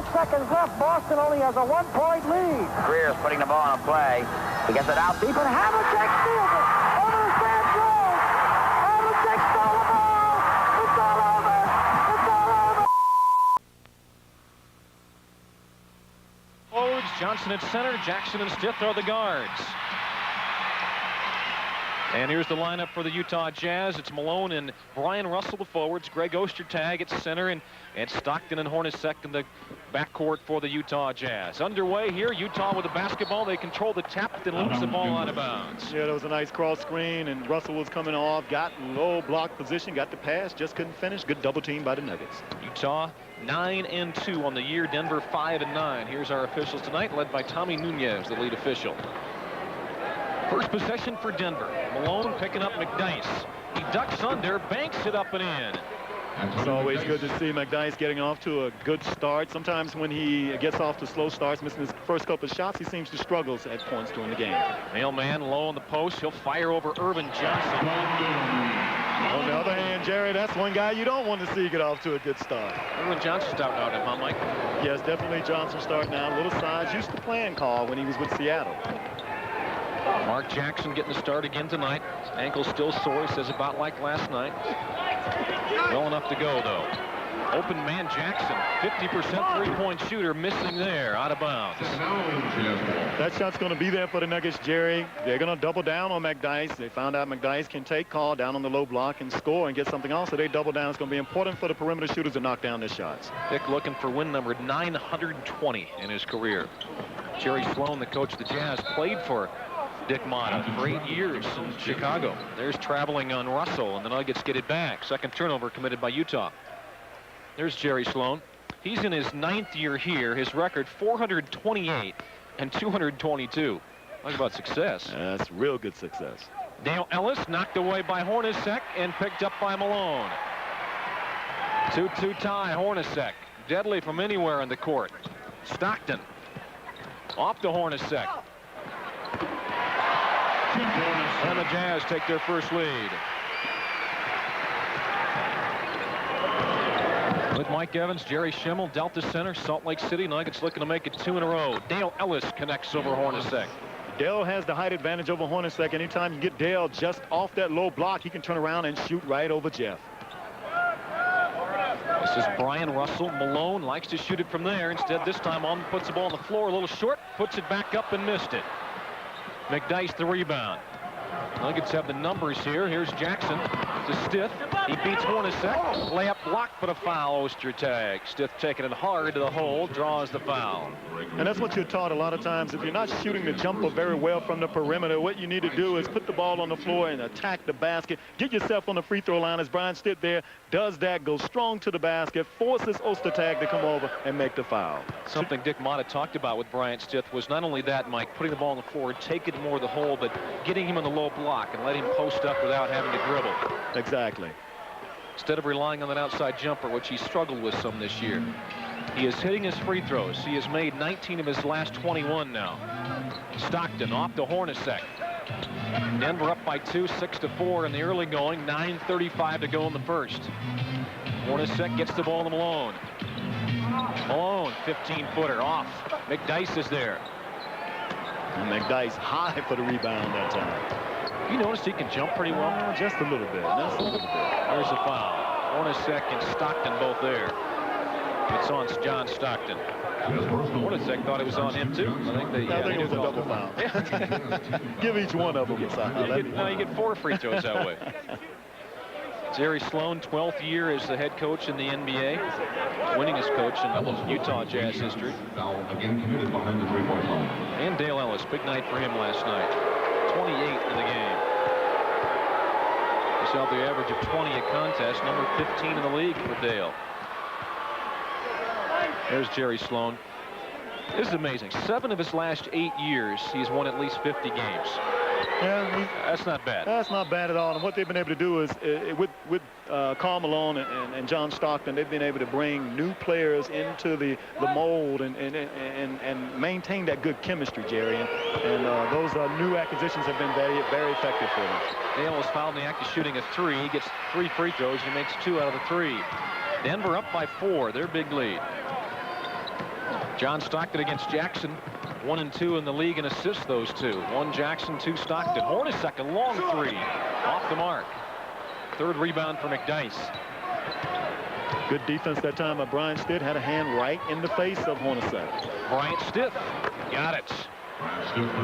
5 seconds left. Boston only has a 1-point lead. Greer's putting the ball on a play. He gets it out deep, and Havlicek steals it. Over the stand throws. Havlicek stole the ball. It's all over. It's all over. Forwards, Johnson at center. Jackson and Stith are the guards. And here's the lineup for the Utah Jazz. It's Malone and Brian Russell, the forwards. Greg Ostertag at center, and Stockton and Hornacek in the backcourt for the Utah Jazz. Underway here, Utah with the basketball. They control the tap, then loops the ball out of bounds. Yeah, that was a nice cross screen, and Russell was coming off, got low block position, got the pass, just couldn't finish. Good double team by the Nuggets. Utah 9-2 on the year. Denver 5-9. Here's our officials tonight, led by Tommy Nunez, the lead official. First possession for Denver. Malone picking up McDyess. He ducks under, banks it up and in. It's always good to see McDyess getting off to a good start. Sometimes when he gets off to slow starts, missing his first couple of shots, he seems to struggle at points during the game. Mailman low on the post. He'll fire over Irvin Johnson. On the other hand, Jerry, that's one guy you don't want to see get off to a good start. Irvin Johnson starting out, huh, Mike? Yes, definitely Johnson starting out. A little size. Used to playing call when he was with Seattle. Mark Jackson getting the start again tonight. Ankle still sore, he says, about like last night. Well enough to go, though. Open man Jackson, 50% three-point shooter, missing there, out of bounds. That shot's going to be there for the Nuggets, Jerry. They're going to double down on McDyess. They found out McDyess can take call down on the low block and score and get something else, so they double down. It's going to be important for the perimeter shooters to knock down their shots. Dick looking for win number 920 in his career. Jerry Sloan, the coach of the Jazz, played for Dick Motta for 8 years in Chicago. There's traveling on Russell, and the Nuggets get it back. Second turnover committed by Utah. There's Jerry Sloan. He's in his 9th year here. His record 428 and 222. Talk about success. That's real good success. Dale Ellis knocked away by Hornacek and picked up by Malone. 2-2 tie. Hornacek deadly from anywhere in the court. Stockton off to Hornacek. And the Jazz take their first lead. With Mike Evans, Jerry Schimmel, Delta Center, Salt Lake City. Nuggets looking to make it 2 in a row. Dale Ellis connects over Hornacek. Dale has the height advantage over Hornacek. Anytime you get Dale just off that low block, he can turn around and shoot right over Jeff. This is Brian Russell. Malone likes to shoot it from there. Instead, this time on puts the ball on the floor a little short, puts it back up and missed it. McDyess the rebound. Nuggets have the numbers here. Here's Jackson to Stith. He beats Hornacek. Layup blocked, but a foul. Ostertag. Stith taking it hard to the hole, draws the foul. And that's what you're taught a lot of times. If you're not shooting the jumper very well from the perimeter, what you need to do is put the ball on the floor and attack the basket. Get yourself on the free throw line as Brian Stith there does that, goes strong to the basket, forces Ostertag to come over and make the foul. Something Dick Motta talked about with Brian Stith was not only that, Mike, putting the ball on the floor, taking it more to the hole, but getting him on the low block and let him post up without having to dribble. Exactly. Instead of relying on that outside jumper, which he struggled with some this year. He is hitting his free throws. He has made 19 of his last 21 now. Stockton off to Hornacek. Denver up by 2, 6-4 in the early going. 9:35 to go in the first. Hornacek gets the ball to Malone. Malone, 15-footer off. McDyess is there. And McDyess high for the rebound that time. You notice he can jump pretty well? Just a little bit. Just a little bit. There's a foul. Hornacek and Stockton both there. It's on John Stockton. Hornacek thought it was on him too. I think it was a double foul. Give each one of them a foul. You get 4 free throws that way. Jerry Sloan, 12th year as the head coach in the NBA, winningest coach in Utah Jazz history. And Dale Ellis, big night for him last night. 28 in the game. He saw the average of 20 a contest, number 15 in the league for Dale. There's Jerry Sloan. This is amazing. 7 of his last 8 years, he's won at least 50 games. Yeah, that's not bad. That's not bad at all. And what they've been able to do is, with Karl Malone and John Stockton, they've been able to bring new players into the mold and maintain that good chemistry, Jerry. And those new acquisitions have been very, very effective for them. Dale is fouled in the act of shooting a 3. He gets 3 free throws. He makes 2 out of the 3. Denver up by 4. Their big lead. John Stockton against Jackson. 1 and 2 in the league in assists, those two. 1 Jackson, 2 Stockton. Hornacek, a long three. Off the mark. Third rebound for McDyess. Good defense that time by Brian Stitt. Had a hand right in the face of Hornacek. Bryant Stitt. Got it.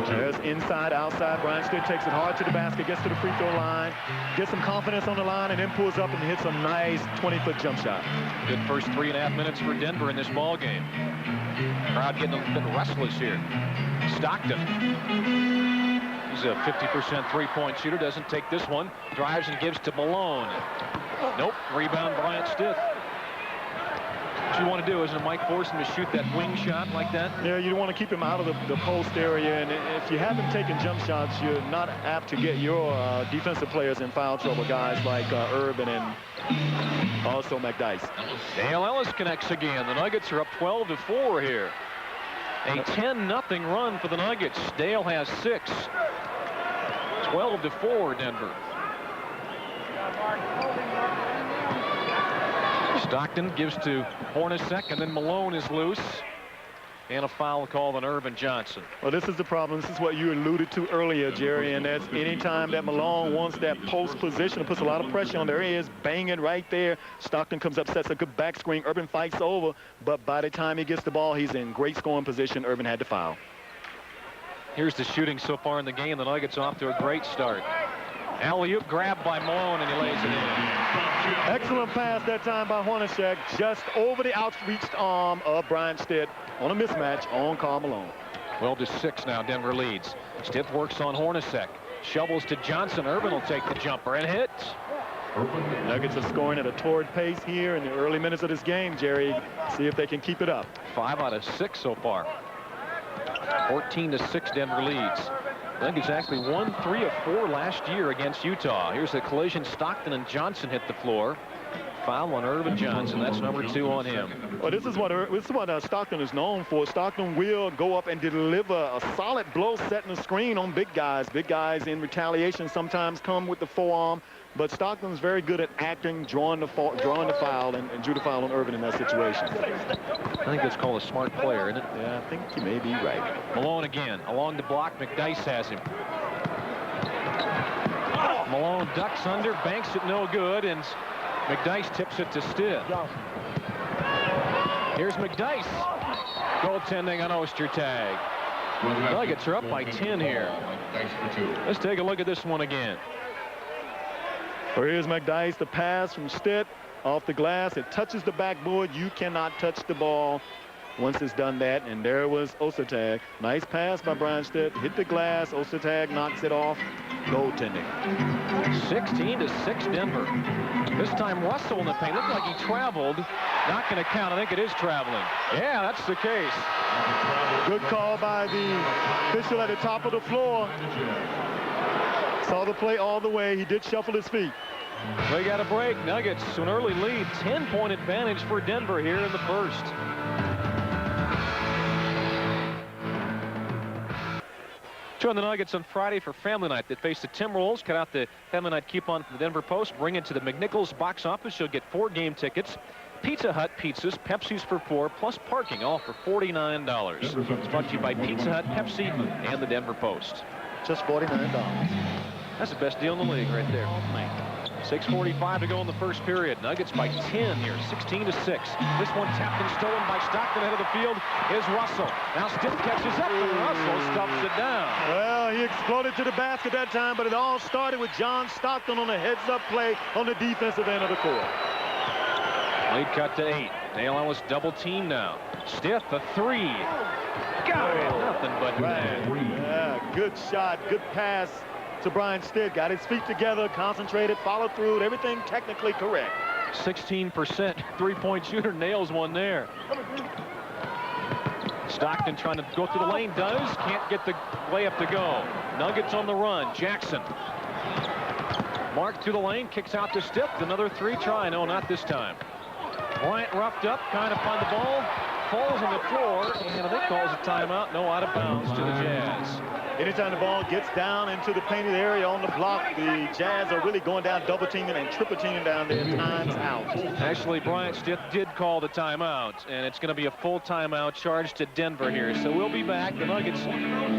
There's inside, outside. Brian Stitt takes it hard to the basket, gets to the free throw line, gets some confidence on the line, and then pulls up and hits a nice 20-foot jump shot. Good first 3.5 minutes for Denver in this ball game. Crowd getting a bit restless here. Stockton. He's a 50% three-point shooter. Doesn't take this one. Drives and gives to Malone. Nope. Rebound Bryant Stitt. What you want to do, isn't it, Mike, force him to shoot that wing shot like that? Yeah, you want to keep him out of the post area, and if you haven't taken jump shots, you're not apt to get your defensive players in foul trouble, guys like Urban and also McDyess. Dale Ellis connects again. The Nuggets are up 12-4 here. A 10-0 run for the Nuggets. Dale has 6. 12-4 Denver. Stockton gives to Hornacek, and then Malone is loose. And a foul called on Irvin Johnson. Well, this is the problem. This is what you alluded to earlier, Jerry, and that's anytime that Malone wants that post position, it puts a lot of pressure on. There he is, banging right there. Stockton comes up, sets a good back screen. Irvin fights over, but by the time he gets the ball, he's in great scoring position. Irvin had to foul. Here's the shooting so far in the game. The Nuggets off to a great start. Alley-oop grab by Malone, and he lays it in. Excellent pass that time by Hornacek, just over the outreached arm of Brian Stitt on a mismatch on Karl Malone. 12-6 now. Denver leads. Stitt works on Hornacek. Shovels to Johnson. Irvin will take the jumper and hit. Nuggets are scoring at a torrid pace here in the early minutes of this game, Jerry. See if they can keep it up. 5 out of 6 so far. 14-6 Denver leads. Nuggets actually won 3 of 4 last year against Utah. Here's a collision. Stockton and Johnson hit the floor. Foul on Irvin Johnson. That's number 2 on him. Well, this is what Stockton is known for. Stockton will go up and deliver a solid blow, setting the screen on big guys. Big guys in retaliation sometimes come with the forearm, but Stockton's very good at acting, drawing the foul, and drew the foul on Irvin in that situation. I think that's called a smart player, isn't it? Yeah, I think you may be right. Malone again along the block. McDyess has him. Malone ducks under, banks it no good, and McDyess tips it to Stitt. Here's McDyess. Goaltending on Ostertag. Nuggets are up by 10 here. Let's take a look at this one again. Well, here's McDyess, the pass from Stitt off the glass. It touches the backboard. You cannot touch the ball once it's done that. And there was Ostertag. Nice pass by Brian Stitt. Hit the glass. Ostertag knocks it off. Goaltending. 16-6 Denver. This time Russell in the paint. Looked like he traveled. Not going to count. I think it is traveling. Yeah, that's the case. Good call by the official at the top of the floor. Saw the play all the way. He did shuffle his feet. They got a break. Nuggets an early lead. 10-point advantage for Denver here in the first. Join the Nuggets on Friday for Family Night. They face the Timberwolves. Cut out the Family Night coupon from the Denver Post. Bring it to the McNichols box office. You'll get 4 game tickets. Pizza Hut pizzas, Pepsi's for 4, plus parking, all for $49. It's brought to you by Pizza Hut, Pepsi, and the Denver Post. Just $49. That's the best deal in the league right there. 6:45 to go in the first period. Nuggets by 10 here, 16-6. This one tapped and stolen by Stockton. Ahead of the field is Russell. Now Stitt catches up, and Russell stuffs it down. Well, he exploded to the basket that time, but it all started with John Stockton on a heads-up play on the defensive end of the court. Lead cut to 8. Dale Ellis double team now. Stitt, the 3. Got it. Nothing but net. Yeah, good shot, good pass to Brian Stitt. Got his feet together, concentrated, followed through, everything technically correct. 16% three-point shooter, nails one there. Stockton trying to go through the lane, does. Can't get the layup to go. Nuggets on the run. Jackson. Mark through the lane, kicks out to Stitt. Another 3 try. No, not this time. Bryant roughed up, trying to find the ball. falls on the floor, and they calls a timeout. No, out of bounds to the Jazz. Anytime the ball gets down into the painted area on the block, the Jazz are really going down double teaming and triple teaming down there. Time's out. Actually, Bryant Stith did call the timeout, and it's going to be a full timeout charged to Denver here. So we'll be back. The Nuggets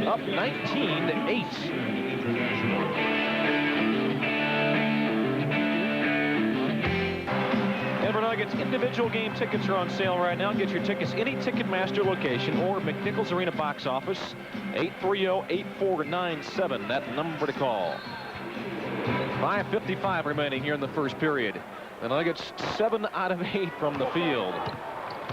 up 19-8. Denver Nuggets individual game tickets are on sale right now. Get your tickets any Ticketmaster location or McNichols Arena box office. 830-8497. That number to call. 5:55 remaining here in the first period. The Nuggets 7 out of 8 from the field.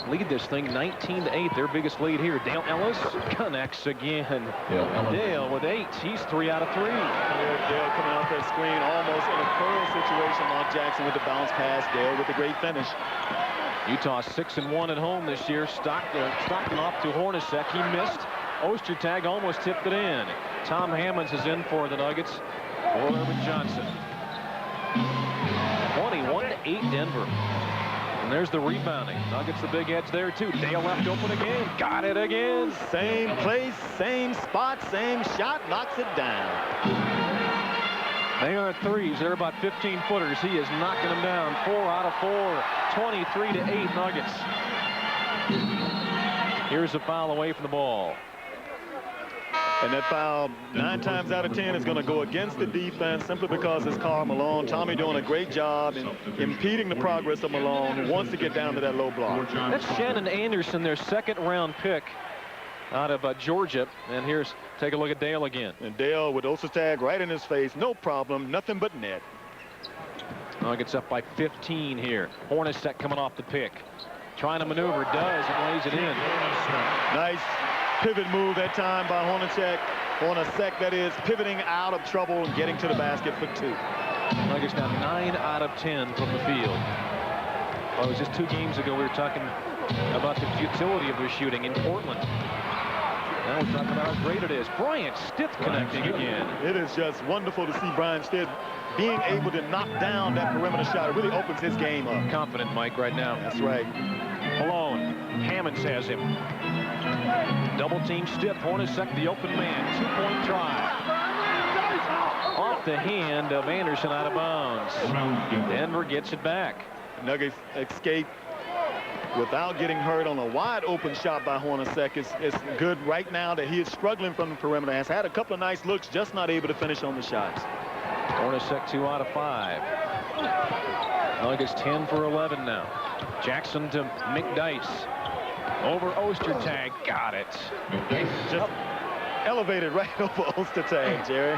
Lead this thing 19-8. Their biggest lead here. Dale Ellis connects again. Dale with 8. He's 3 out of 3. Dale coming off that screen almost in a curl situation. Mark Jackson with the bounce pass. Dale with the great finish. Utah 6-1 at home this year. Stockton off to Hornacek. He missed. Ostertag almost tipped it in. Tom Hammonds is in for the Nuggets. Or Urban Johnson. 21-8 Denver. And there's the rebounding. Nuggets the big edge there too. Dale left open again. Got it again. Same place, same spot, same shot. Knocks it down. They are threes. They're about 15-footers. He is knocking them down. 4 out of 4. 23-8 Nuggets. Here's a foul away from the ball. And that foul 9 times out of 10 is going to go against the defense simply because it's Karl Malone. Tommy doing a great job in impeding the progress of Malone, who wants to get down to that low block. That's Shannon Anderson, their second-round pick out of Georgia. And here's, take a look at Dale again. And Dale with Ostertag right in his face. No problem. Nothing but net. Nuggets up by 15 here. Hornacek coming off the pick. Trying to maneuver. Does and lays it in. Nice pivot move that time by Hornacek. Hornacek, that is, pivoting out of trouble and getting to the basket for 2. Nuggets now 9 out of 10 from the field. Well, it was just 2 games ago we were talking about the futility of their shooting in Portland. Now we're talking about how great it is. Bryant Stith connecting again. It is just wonderful to see Bryant Stith being able to knock down that perimeter shot. It really opens his game up. Confident, Mike, right now. That's right. Malone. Hammonds has him. Double team Stith. Hornacek the open man. 2-point try. Off the hand of Anderson out of bounds. Denver gets it back. Nuggets escape without getting hurt on a wide open shot by Hornacek. It's good right now that he is struggling from the perimeter. Has had a couple of nice looks, just not able to finish on the shots. Hornacek 2 out of 5. Nuggets 10 for 11 now. Jackson to McDyess. Over Ostertag. Got it. Just elevated right over Ostertag, Jerry.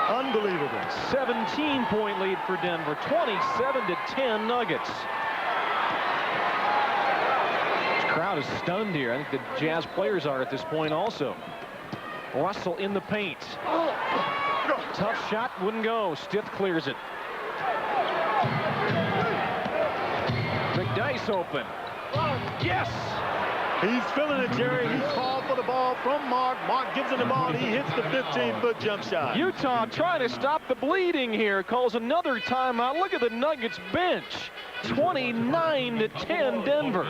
Unbelievable. 17-point lead for Denver. 27-10 Nuggets. This crowd is stunned here. I think the Jazz players are at this point also. Russell in the paint. Tough shot, wouldn't go. Stith clears it. McDyess open. Yes! He's feeling it, Jerry. He called for the ball from Mark. Mark gives him the ball. He hits the 15-foot jump shot. Utah trying to stop the bleeding here. Calls another timeout. Look at the Nuggets bench. 29-10 Denver.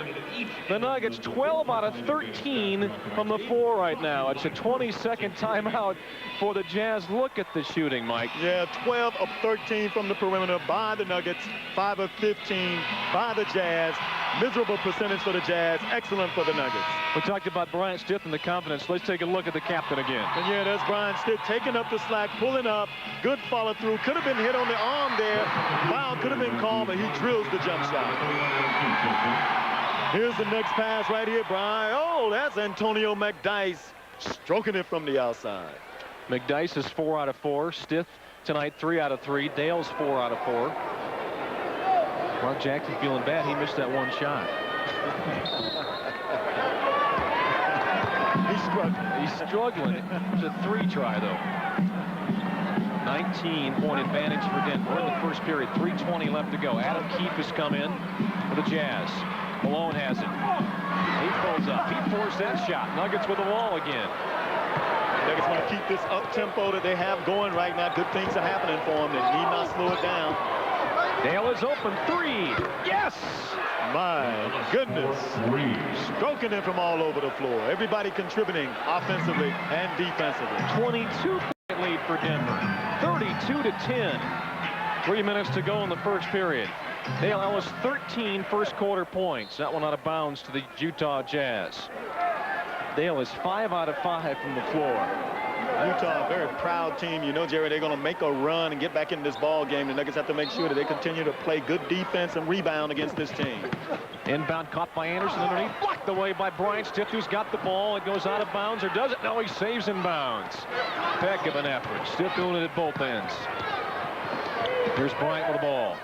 The Nuggets 12 out of 13 from the floor right now. It's a 22nd timeout for the Jazz. Look at the shooting, Mike. Yeah, 12 of 13 from the perimeter by the Nuggets. 5 of 15 by the Jazz. Miserable percentage for the Jazz. Excellent for the Nuggets. We talked about Bryant Stith and the confidence. Let's take a look at the captain again. And yeah, there's Bryant Stith taking up the slack, pulling up. Good follow through. Could have been hit on the arm there. Foul could have been called, but he drills the jump shot. Here's the next pass right here, Brian. Oh, that's Antonio McDyess stroking it from the outside. McDyess is 4 out of 4. Stith tonight 3 out of 3. Dale's 4 out of 4. Mark Jackson feeling bad. He missed that one shot. He's struggling. It's a 3 try, though. 19-point advantage for Denver. We're in the first period. 3:20 left to go. Adam Keefe has come in for the Jazz. Malone has it. He pulls up. He forced that shot. Nuggets with the wall again. Nuggets want to keep this up tempo that they have going right now. Good things are happening for them. They need not slow it down. Dale is open. 3. Yes! My goodness. Stroking it from all over the floor. Everybody contributing offensively and defensively. 22-point lead for Denver. 32-10. 3 minutes to go in the first period. Dale Ellis, 13 first quarter points. That one out of bounds to the Utah Jazz. Dale is 5 out of 5 from the floor. Utah, a very proud team. You know, Jerry, they're going to make a run and get back in this ball game. The Nuggets have to make sure that they continue to play good defense and rebound against this team. Inbound caught by Anderson underneath, blocked away by Bryant Stith, who's got the ball. It goes out of bounds, or does it? No, he saves in bounds. Heck of an effort. Stith doing it at both ends. Here's Bryant with the ball.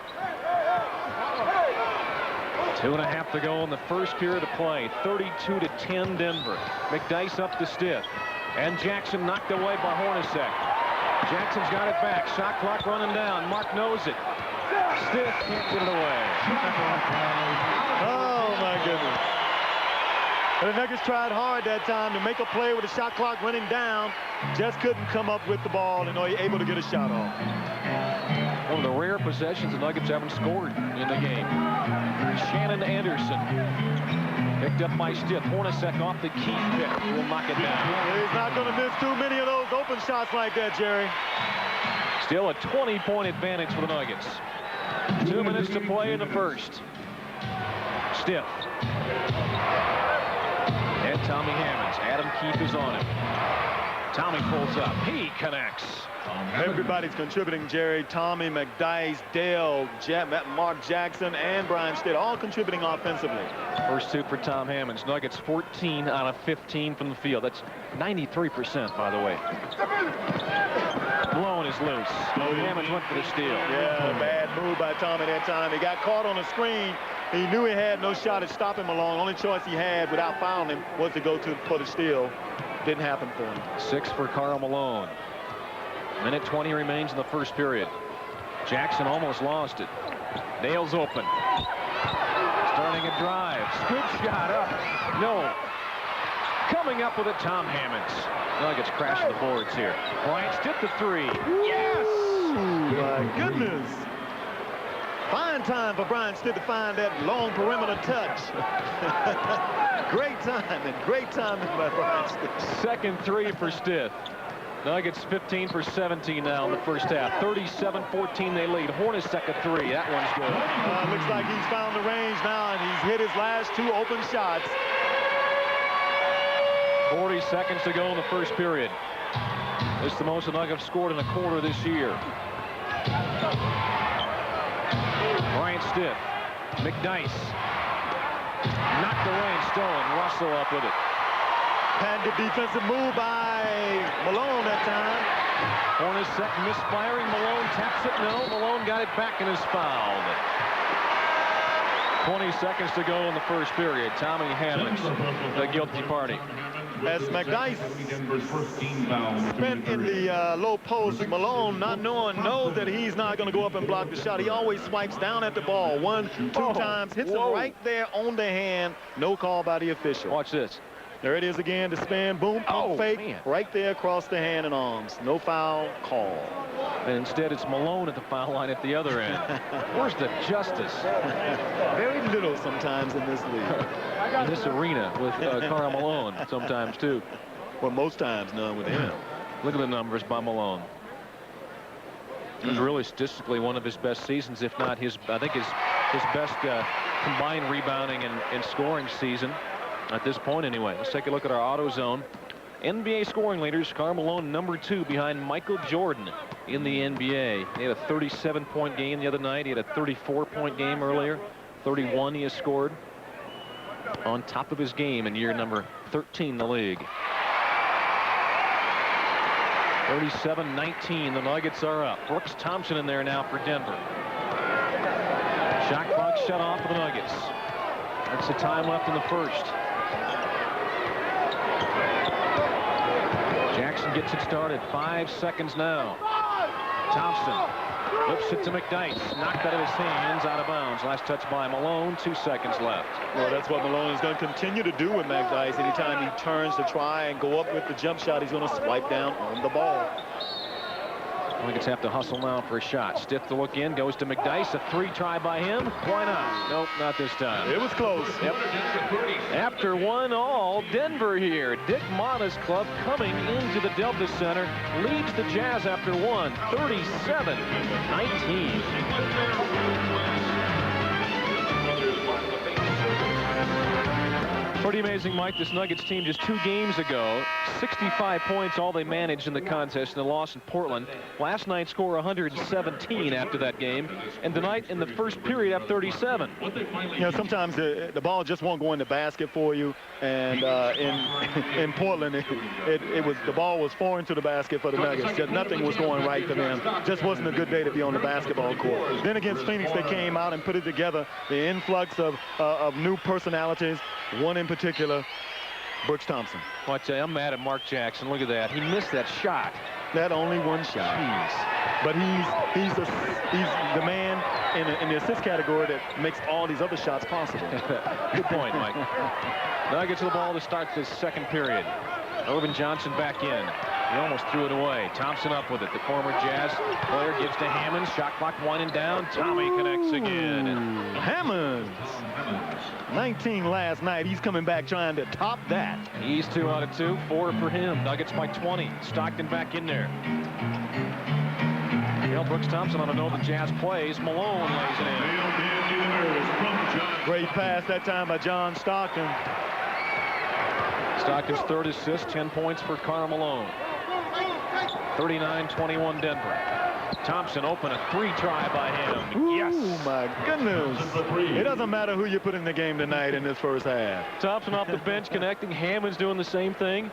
2.5 to go in the first period of play. 32-10 Denver. McDyess up to Stith. And Jackson knocked away by Hornacek. Jackson's got it back. Shot clock running down. Mark knows it. Stith can't get it away. Oh, my goodness. The Nuggets tried hard that time to make a play with the shot clock running down. Just couldn't come up with the ball and able to get a shot off. One of the rare possessions the Nuggets haven't scored in the game. Shannon Anderson. Picked up by Stith. Hornacek off the key pick. Will knock it down. He's not going to miss too many of those open shots like that, Jerry. Still a 20-point advantage for the Nuggets. 2 minutes to play in the first. Stith. And Tommy Hammonds. Adam Keefe is on him. Tommy pulls up. He connects. Everybody's contributing, Jerry. Tommy, McDyess, Dale, Mark Jackson, and Brian Stith, all contributing offensively. First 2 for Tom Hammonds. Nuggets 14 out of 15 from the field. That's 93%, by the way. Malone is loose. Hammonds went for the steal. Yeah, bad move by Tommy that time. He got caught on the screen. He knew he had no shot at stopping Malone. Only choice he had without fouling him was to go for the steal. Didn't happen for him. 6 for Karl Malone. Minute 20 remains in the first period. Jackson almost lost it. Dale's open. Starting a drive. Good shot up. No. Coming up with it, Tom Hammonds. Nuggets crashing the boards here. Bryant Stith the 3. Yes! Ooh, my goodness. Fine time for Brian Stith to find that long perimeter touch. Great timing by Brian Stith. Second 3 for Stith. Nuggets 15 for 17 now in the first half. 37-14 they lead. Hornacek a 3. That one's good. Looks like he's found the range now, and he's hit his last 2 open shots. 40 seconds to go in the first period. It's the most the Nuggets scored in a quarter this year. Bryant Stith. McDyess. Knocked away and stolen. Russell up with it. And the defensive move by Malone that time. Hornacek misfiring. Malone taps it. No, Malone got it back and is fouled. 20 seconds to go in the first period. Tommy Hammonds, the guilty party. As McDyess spent in the low post, Malone, not knows that he's not going to go up and block the shot. He always swipes down at the ball 1, 2 times, hits him right there on the hand. No call by the official. Watch this. There it is again, the spin, boom, pump fake, man. right there across the hand and arms. No foul call. And instead, it's Malone at the foul line at the other end. Where's the justice? Very little sometimes in this league. In this arena with Karl Malone sometimes, too. Well, most times, none with him. Look at the numbers by Malone. It was really statistically one of his best seasons, if not his, I think his best combined rebounding and scoring season at this point anyway. Let's take a look at our AutoZone. NBA scoring leaders, Karl Malone #2 behind Michael Jordan in the NBA. He had a 37-point game the other night. He had a 34-point game earlier. 31 he has scored on top of his game in year number 13 in the league. 37-19, the Nuggets are up. Brooks Thompson in there now for Denver. Shot clock shut off for the Nuggets. That's the time left in the first. Jackson gets it started. 5 seconds now. Thompson whips it to McDyess. Knocked out of his hands, out of bounds. Last touch by Malone. 2 seconds left. Well, that's what Malone is going to continue to do with McDyess. Anytime he turns to try and go up with the jump shot, he's going to swipe down on the ball. Nuggets have to hustle now for a shot. Stiff to look in, goes to McDyess. A 3 try by him. Why not? Nope, not this time. It was close. Yep. After 1-all, Denver here. Dick Motta's club coming into the Delta Center leads the Jazz after 1, 37-19. Pretty amazing, Mike. This Nuggets team just 2 games ago, 65 points, all they managed in the contest in the loss in Portland. Last night score 117 after that game, and tonight in the first period at 37. You know, sometimes the ball just won't go in the basket for you, and in Portland, it was the ball was foreign to the basket for the Nuggets. Just nothing was going right for them. Just wasn't a good day to be on the basketball court. Then against Phoenix, they came out and put it together. The influx of new personalities. One in particular, Brooks Thompson. Well, I tell you, I'm mad at Mark Jackson. Look at that. He missed that shot. That only one shot. Jeez. But he's the man in the assist category that makes all these other shots possible. Good point, Mike. Nuggets with the ball to start this second period. Irvin Johnson back in. He almost threw it away. Thompson up with it. The former Jazz player gives to Hammonds. Shot clock winding down. Tommy connects again. Hammonds. 19 last night. He's coming back trying to top that. He's 2 out of 2. 4 for him. Nuggets by 20. Stockton back in there. Well, Brooks Thompson on a note the Jazz plays. Malone lays it in. Great pass that time by John Stockton. Stockton's 3rd assist, 10 points for Karl Malone. 39-21 Denver. Thompson open, a 3 try by him. Yes. Oh my goodness. It doesn't matter who you put in the game tonight in this first half. Thompson off the bench connecting. Hammond's doing the same thing.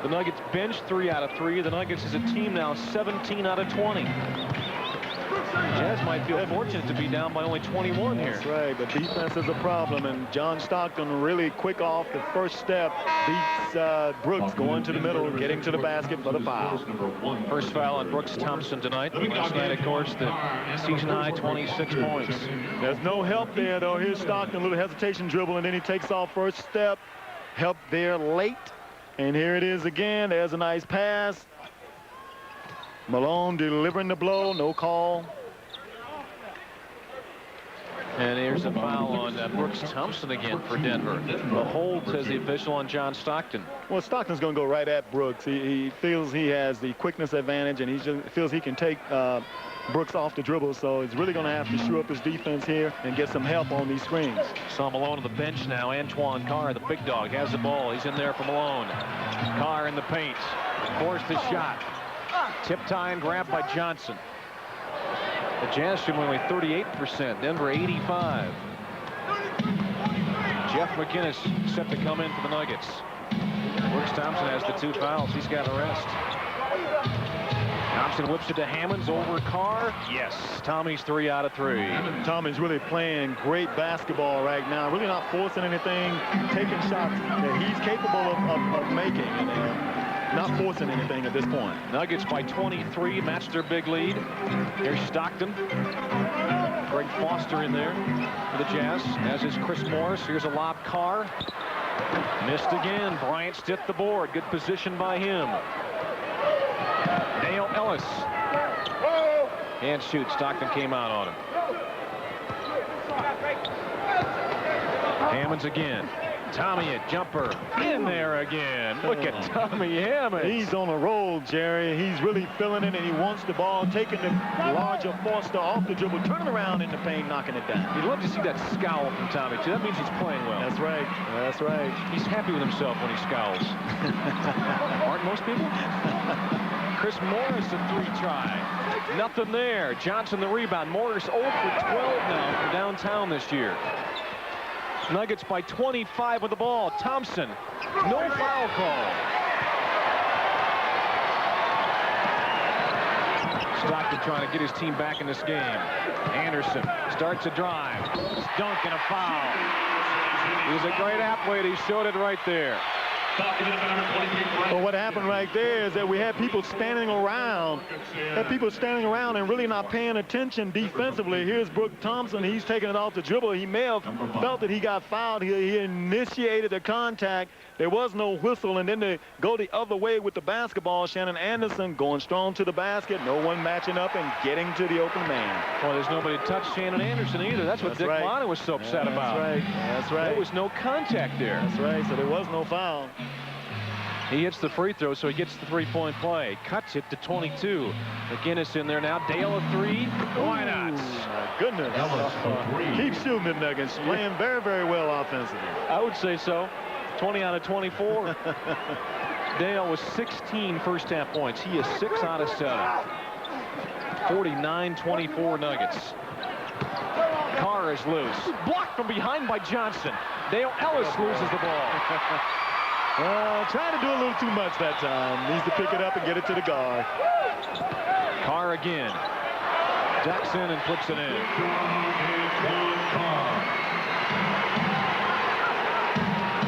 The Nuggets bench 3 out of 3. The Nuggets is a team now 17 out of 20. Jazz might feel fortunate to be down by only 21 here. That's right. The defense is a problem, and John Stockton really quick off the first step beats Brooks going to the middle, getting to the basket for the foul. First foul on Brooks Thompson tonight. Last night, of course, the season high 26 points. There's no help there, though. Here's Stockton, a little hesitation dribble, and then he takes off first step. Help there late. And here it is again. There's a nice pass. Malone delivering the blow. No call. And here's a foul on Brooks Thompson again for Denver. The hold, says the official, on John Stockton. Well, Stockton's going to go right at Brooks. He feels he has the quickness advantage, and he just feels he can take Brooks off the dribble. So he's really going to have to shore up his defense here and get some help on these screens. Saw Malone on the bench now. Antoine Carr, the big dog, has the ball. He's in there for Malone. Carr in the paint. Forced his shot. Tip tie and grab by Johnson. The Jazz shooting only 38%. Denver 85. Jeff McInnes set to come in for the Nuggets. Brooks Thompson has the 2 fouls. He's got a rest. Thompson whips it to Hammonds over Carr. Yes. Tommy's 3 out of 3. Tommy's really playing great basketball right now. Really not forcing anything, taking shots that he's capable of making. And, not forcing anything at this point. Nuggets by 23, match their big lead. Here's Stockton. Greg Foster in there for the Jazz, as is Chris Morris. Here's a lob. Carr. Missed again. Bryant stiffed the board. Good position by him. Dale Ellis. And shoot. Stockton came out on him. Hammonds again. Tommy a jumper in there again. Look at Tommy Hammonds. He's on a roll, Jerry. He's really feeling it, and he wants the ball, taking the larger Foster off the dribble, turning around in the paint, knocking it down. You'd love to see that scowl from Tommy, too. That means he's playing well. That's right. That's right. He's happy with himself when he scowls. Aren't most people? Chris Morris, a 3 try. Nothing there. Johnson the rebound. Morris 0 for 12 now for downtown this year. Nuggets by 25 with the ball. Thompson, no foul call. Stockton trying to get his team back in this game. Anderson starts a drive. Dunk and a foul. He's a great athlete. He showed it right there. Well, what happened right there is that we had people standing around, and really not paying attention defensively. Here's Brooks Thompson. He's taking it off the dribble. He may have felt that he got fouled here. He initiated the contact. There was no whistle, and then they go the other way with the basketball. Shannon Anderson going strong to the basket. No one matching up and getting to the open man. Well, there's nobody to touch Shannon Anderson either. That's what Dick Lana was so upset about. That's right. That's right. There was no contact there. That's right. So there was no foul. He hits the free throw, so he gets the three-point play. Cuts it to 22. McGinnis in there now. Dale a three. Why not? My goodness. Keep shooting the Nuggets. Playing very, very well offensively. I would say so. 20 out of 24. Dale was 16 first-half points. He is 6 out of 7. 49-24 Nuggets. Carr is loose. Blocked from behind by Johnson. Dale Ellis loses the ball. Trying to do a little too much that time. Needs to pick it up and get it to the guard. Carr again. Jackson and puts it in.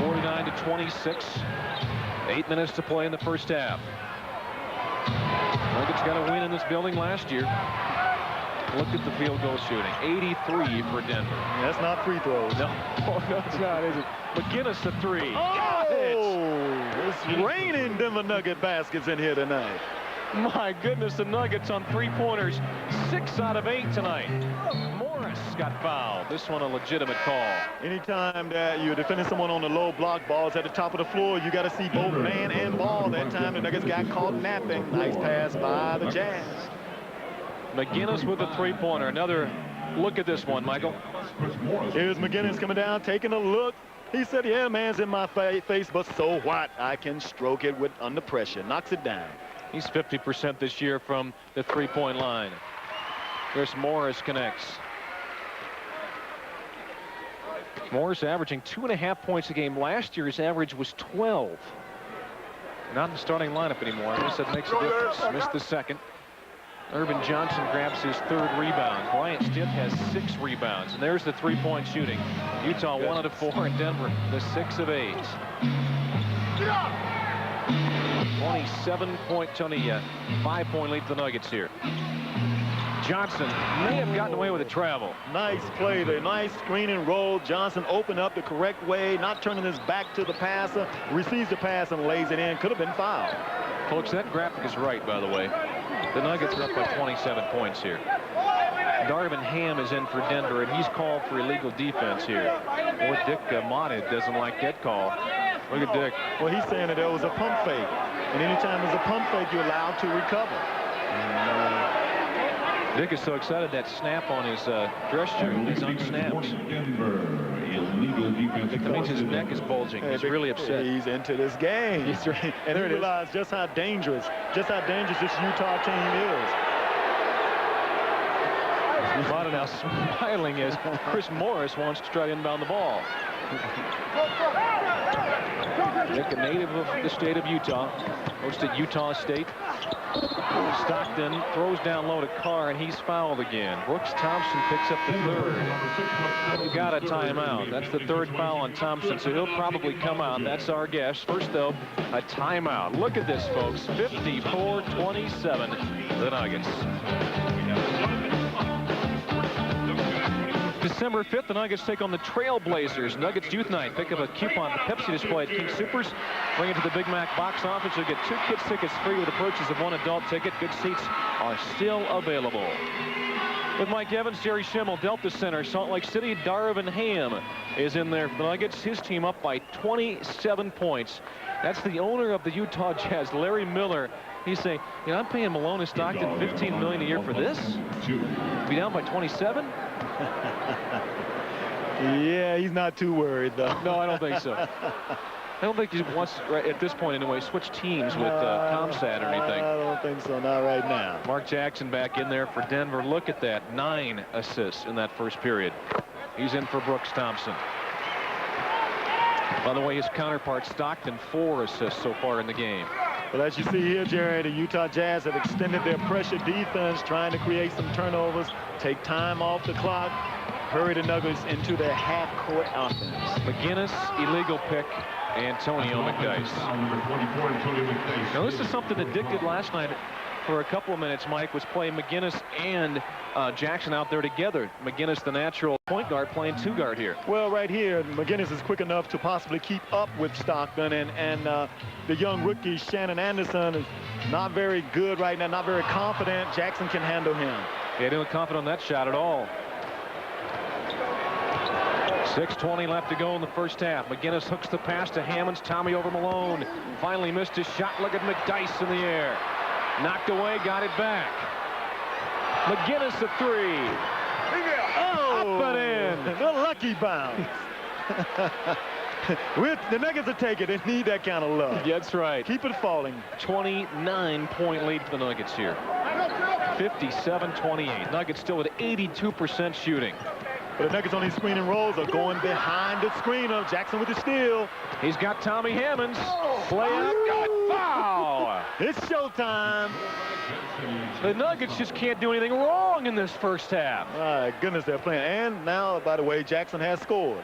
49-26. 8 minutes to play in the first half. Nuggets got a win in this building last year. Look at the field goal shooting. 83 for Denver. That's not free throws. No, it's not, is it? McGinnis a three. It's raining Denver Nugget baskets in here tonight. My goodness, the Nuggets on three-pointers. 6 out of 8 tonight. Morris got fouled. This one a legitimate call. Anytime that you're defending someone on the low block, balls at the top of the floor, you got to see both man and ball. That time the Nuggets got caught napping. Nice pass by the Jazz. McGinnis with a three-pointer. Another look at this one, Michael. Here's McGinnis coming down, taking a look. He said, yeah, man's in my face, but so what? I can stroke it with under pressure. Knocks it down. He's 50% this year from the three-point line. There's Morris connects. Morris averaging 2.5 points a game. Last year's average was 12. Not in the starting lineup anymore. I guess that makes a difference. Missed the second. Irvin Johnson grabs his third rebound. Bryant Stitt has 6 rebounds. And there's the three-point shooting. Utah 1 out of 4 in Denver. The 6 of 8. 27-point, Tony, 5-point lead for the Nuggets here. Johnson may have gotten away with a travel. Nice play there. Nice screen and roll. Johnson opened up the correct way, not turning his back to the passer. Receives the pass and lays it in. Could have been fouled. Folks, that graphic is right, by the way. The Nuggets are up by 27 points here. Darvin Ham is in for Denver, and he's called for illegal defense here. Boy, Dick Motta doesn't like that call. Look at Dick. Well, he's saying that there was a pump fake. And anytime there's a pump fake, you're allowed to recover. Dick is so excited that snap on his dress shirt is unsnapped. That means his neck is bulging. He's really upset. He's into this game. He's right. And he realized just how dangerous this Utah team is. Motta now smiling as Chris Morris wants to try to inbound the ball. Dick, a native of the state of Utah, hosted Utah State. Stockton throws down low to Carr, and he's fouled again. Brooks Thompson picks up the third. You got a timeout. That's the third foul on Thompson, so he'll probably come out. That's our guess. First, though, a timeout. Look at this, folks. 54-27, the Nuggets. December 5th, the Nuggets take on the Trailblazers. Nuggets Youth Night. Pick up a coupon for Pepsi display at King Supers. Bring it to the Big Mac box office. You'll get 2 kids tickets free with the purchase of 1 adult ticket. Good seats are still available. With Mike Evans, Jerry Schimmel, Delta Center, Salt Lake City, Darvin Ham is in there for the Nuggets. His team up by 27 points. That's the owner of the Utah Jazz, Larry Miller. He's saying, you know, I'm paying Malone and Stockton $15 million a year for this? Be down by 27? Yeah, he's not too worried, though. No, I don't think so. I don't think he wants, right at this point anyway, switch teams with Comsat or anything. I don't think so, not right now. Mark Jackson back in there for Denver. Look at that, 9 assists in that first period. He's in for Brooks Thompson. By the way, his counterpart, Stockton, 4 assists so far in the game. Well, as you see here, Jerry, the Utah Jazz have extended their pressure defense, trying to create some turnovers, take time off the clock, hurry the Nuggets into their half-court offense. McGinnis, illegal pick. Antonio McDyess. Now, this is something that Dick did last night for a couple of minutes, Mike, was playing McGinnis and Jackson out there together. McGinnis, the natural point guard, playing two guard here. Well, right here, McGinnis is quick enough to possibly keep up with Stockton, and the young rookie Shannon Anderson is not very good right now, not very confident. Jackson can handle him. Yeah, didn't look confident on that shot at all. 6:20 left to go in the first half. McGinnis hooks the pass to Hammonds. Tommy over Malone. Finally missed his shot. Look at McDyess in the air. Knocked away, got it back. McGinnis a three. Oh, up and in. The lucky bounce. The Nuggets will take it. They need that kind of luck. That's right. Keep it falling. 29-point lead for the Nuggets here. 57-28. Nuggets still at 82% shooting. But the Nuggets on these screen and rolls are going behind the screener. Jackson with the steal. He's got Tommy Hammonds. Play up, good foul. It's showtime. The Nuggets just can't do anything wrong in this first half. My goodness, they're playing. And now, by the way, Jackson has scored.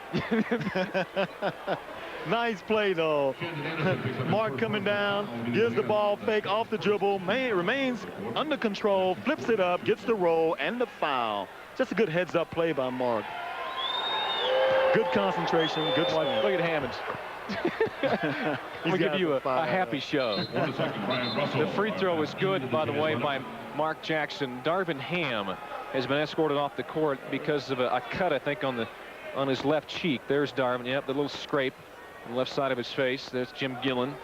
Nice play, though. Mark coming down, gives the ball fake off the dribble. Remains under control, flips it up, gets the roll and the foul. Just a good heads-up play by Mark. Good concentration, good swing. Look at Hammonds. We'll give you a happy show. The free throw was good, by the way, by Mark Jackson. Darvin Ham has been escorted off the court because of a cut, I think, on his left cheek. There's Darvin. Yep, the little scrape on the left side of his face. There's Jim Gillen.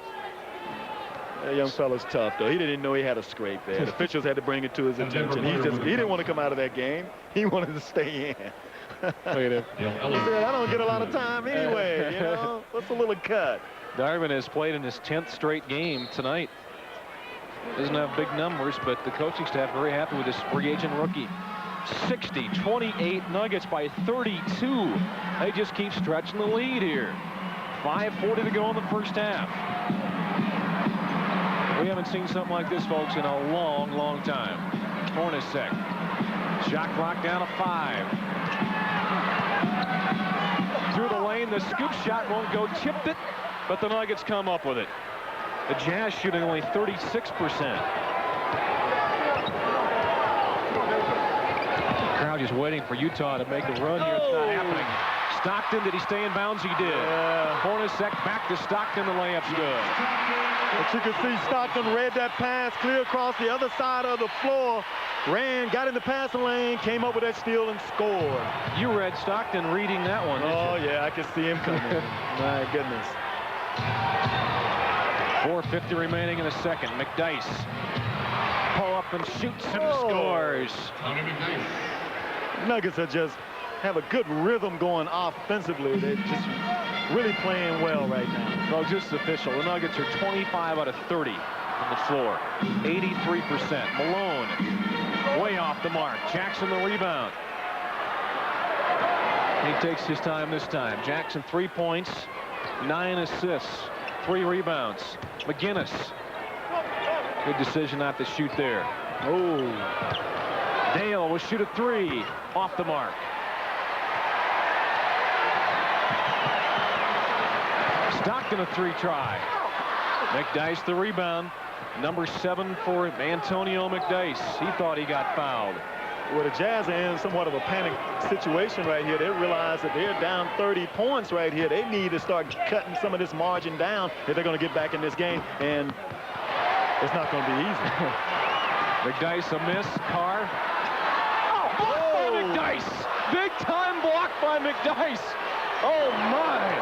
That young fella's tough, though. He didn't know he had a scrape there. The officials had to bring it to his attention. He didn't want to come out of that game. He wanted to stay in. Look at him. He said, I don't get a lot of time anyway, you know. What's a little cut? Darvin has played in his 10th straight game tonight. Doesn't have big numbers, but the coaching staff very happy with this free agent rookie. 60-28 Nuggets by 32. They just keep stretching the lead here. 5:40 to go in the first half. We haven't seen something like this, folks, in a long, long time. Hornacek. Shot clock down to 5. Through the lane, the scoop shot won't go. Tipped it, but the Nuggets come up with it. The Jazz shooting only 36%. The crowd just waiting for Utah to make a run here. It's not happening. Stockton, did he stay in bounds? He did. Hornacek back to Stockton. The layup's good. But you can see Stockton read that pass clear across the other side of the floor. Ran, got in the passing lane, came up with that steal and scored. You read Stockton reading that one, didn't you? Yeah, I can see him coming. My goodness. 4:50 remaining in the second. McDyess pull up and shoots and scores. Nuggets are just have a good rhythm going offensively. They're just really playing well right now. Well, just official. The Nuggets are 25 out of 30 on the floor. 83%. Malone way off the mark. Jackson the rebound. He takes his time this time. Jackson 3 points, 9 assists, 3 rebounds. McGinnis. Good decision not to shoot there. Oh. Dale will shoot a 3 off the mark. Stockton a 3 try. McDyess the rebound. Number 7 for Antonio McDyess. He thought he got fouled. Well, the Jazz are in somewhat of a panic situation right here. They realize that they're down 30 points right here. They need to start cutting some of this margin down if they're going to get back in this game, and it's not going to be easy. McDyess a miss. Carr. Oh, by McDyess. Big time block by McDyess. Oh, my.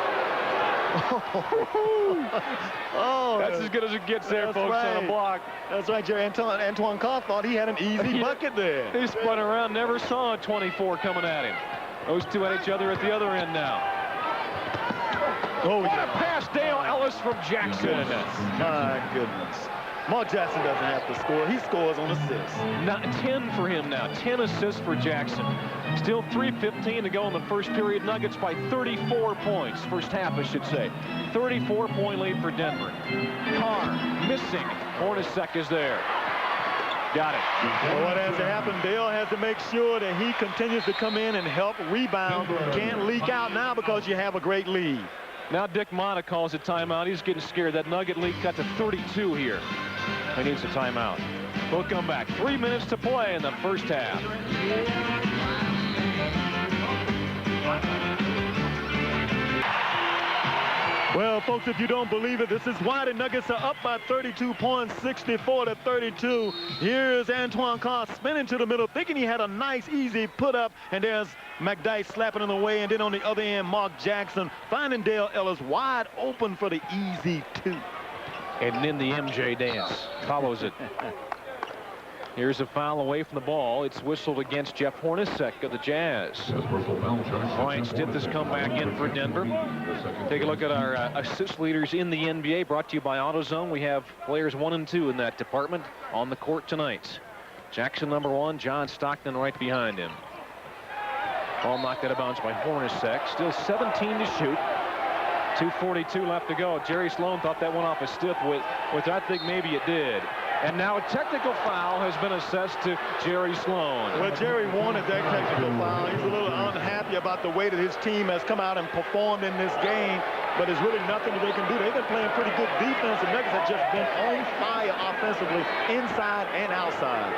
Oh, that's as good as it gets there, folks, right. on a block. That's right, Jerry. Antoine Carr thought he had an easy bucket there. He spun around, never saw a 24 coming at him. Those two at each other at the other end now. Oh, what a pass, Dale Ellis from Jackson. My goodness. Mark Jackson doesn't have to score. He scores on assists. Not 10 for him now. 10 assists for Jackson. Still 3:15 to go in the first period. Nuggets by 34 points. First half, I should say. 34-point lead for Denver. Carr missing. Hornacek is there. Got it. Well, what has to happen? Dale has to make sure that he continues to come in and help rebound. Can't leak out now because you have a great lead. Now Dick Motta calls a timeout. He's getting scared. That Nugget lead got to 32 here. He needs a timeout. We'll come back. 3 minutes to play in the first half. Well, folks, if you don't believe it, this is why the Nuggets are up by 32 points, 64-32. Here's Antoine Carr spinning to the middle, thinking he had a nice, easy put-up, and there's McDyess slapping him away, and then on the other end, Mark Jackson finding Dale Ellis wide open for the easy two. And then the MJ dance follows it. Here's a foul away from the ball. It's whistled against Jeff Hornacek of the Jazz. Brian Stitt has come back in for Denver. Take a look at our assist leaders in the NBA, brought to you by AutoZone. We have players 1 and 2 in that department on the court tonight. Jackson number 1, John Stockton right behind him. Ball knocked out of bounds by Hornacek. Still 17 to shoot. 2:42 left to go. Jerry Sloan thought that went off a stiff, which I think maybe it did. And now a technical foul has been assessed to Jerry Sloan. Well, Jerry wanted that technical foul. He's a little unhappy about the way that his team has come out and performed in this game, but there's really nothing that they can do. They've been playing pretty good defense. The Nuggets have just been on fire offensively, inside and outside.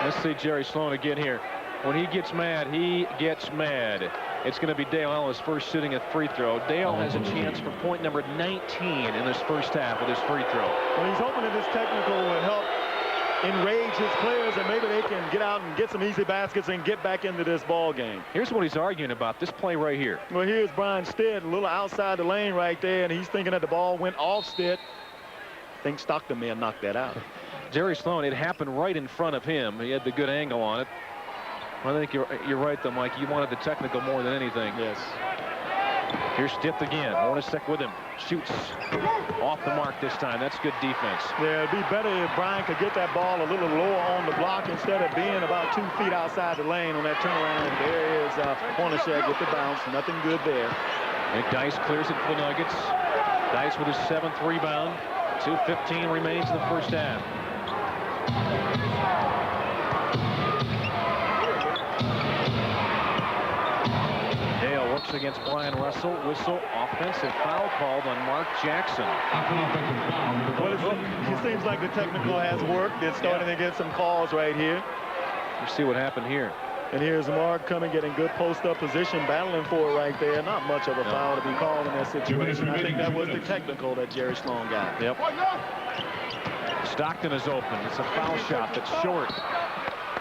Let's see Jerry Sloan again here. When he gets mad, he gets mad. It's going to be Dale Ellis first shooting a free throw. Dale has a chance for point number 19 in this first half with his free throw. Well, he's hoping that this technical will help enrage his players, and maybe they can get out and get some easy baskets and get back into this ball game. Here's what he's arguing about, this play right here. Well, here's Brian Stitt, a little outside the lane right there, and he's thinking that the ball went off Stitt. I think Stockton may have knocked that out. Jerry Sloan, it happened right in front of him. He had the good angle on it. I think you're right, though, Mike. You wanted the technical more than anything. Yes. Here's Stitt again. Hornacek with him. Shoots off the mark this time. That's good defense. Yeah, it'd be better if Brian could get that ball a little lower on the block instead of being about 2 feet outside the lane on that turnaround. There is Hornacek with the bounce. Nothing good there. McDyess clears it for the Nuggets. Dice with his 7th rebound. 2:15 remains in the first half. Dale works against Brian Russell. Whistle, offensive foul called on Mark Jackson. Well, it seems like the technical has worked. It's starting to get some calls right here. Let's see what happened here. And here's Mark coming, getting good post-up position, battling for it right there. Not much of a foul to be called in that situation. I think that was the technical that Jerry Sloan got. Yep. Stockton is open. It's a foul shot that's short.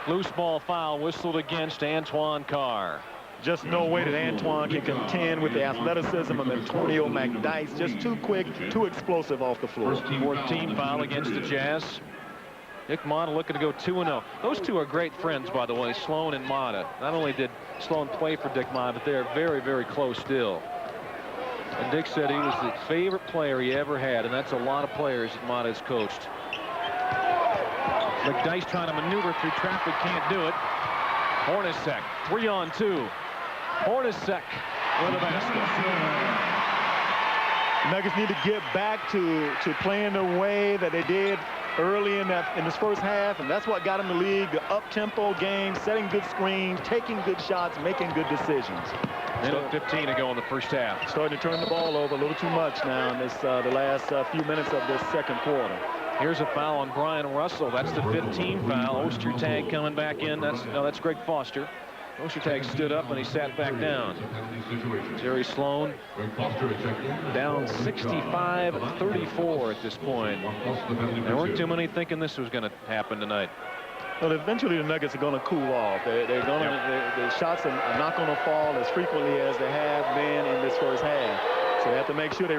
Loose ball foul whistled against Antoine Carr. Just no way that Antoine can contend with the athleticism of Antonio McDyess. Just too quick, too explosive off the floor. 14 foul against the Jazz. Dick Motta looking to go 2-0. Those two are great friends, by the way, Sloan and Motta. Not only did Sloan play for Dick Motta, but they're very, very close still. And Dick said he was the favorite player he ever had, and that's a lot of players that Motta has coached. McDyess trying to maneuver through traffic, can't do it. Hornacek, 3-on-2. Hornacek with a basket. Nuggets need to get back to playing the way that they did early in this first half, and that's what got them the league. The up-tempo game, setting good screens, taking good shots, making good decisions. 15 to go in the first half. Starting to turn the ball over a little too much now in this the last few minutes of this second quarter. Here's a foul on Brian Russell. That's the 15 foul. Ostertag coming back in. That's Greg Foster. Ostertag stood up and he sat back down. Jerry Sloan down 65-34 at this point. There weren't too many thinking this was going to happen tonight. Well, eventually the Nuggets are going to cool off. The shots are not going to fall as frequently as they have been in this first half. So they have to make sure they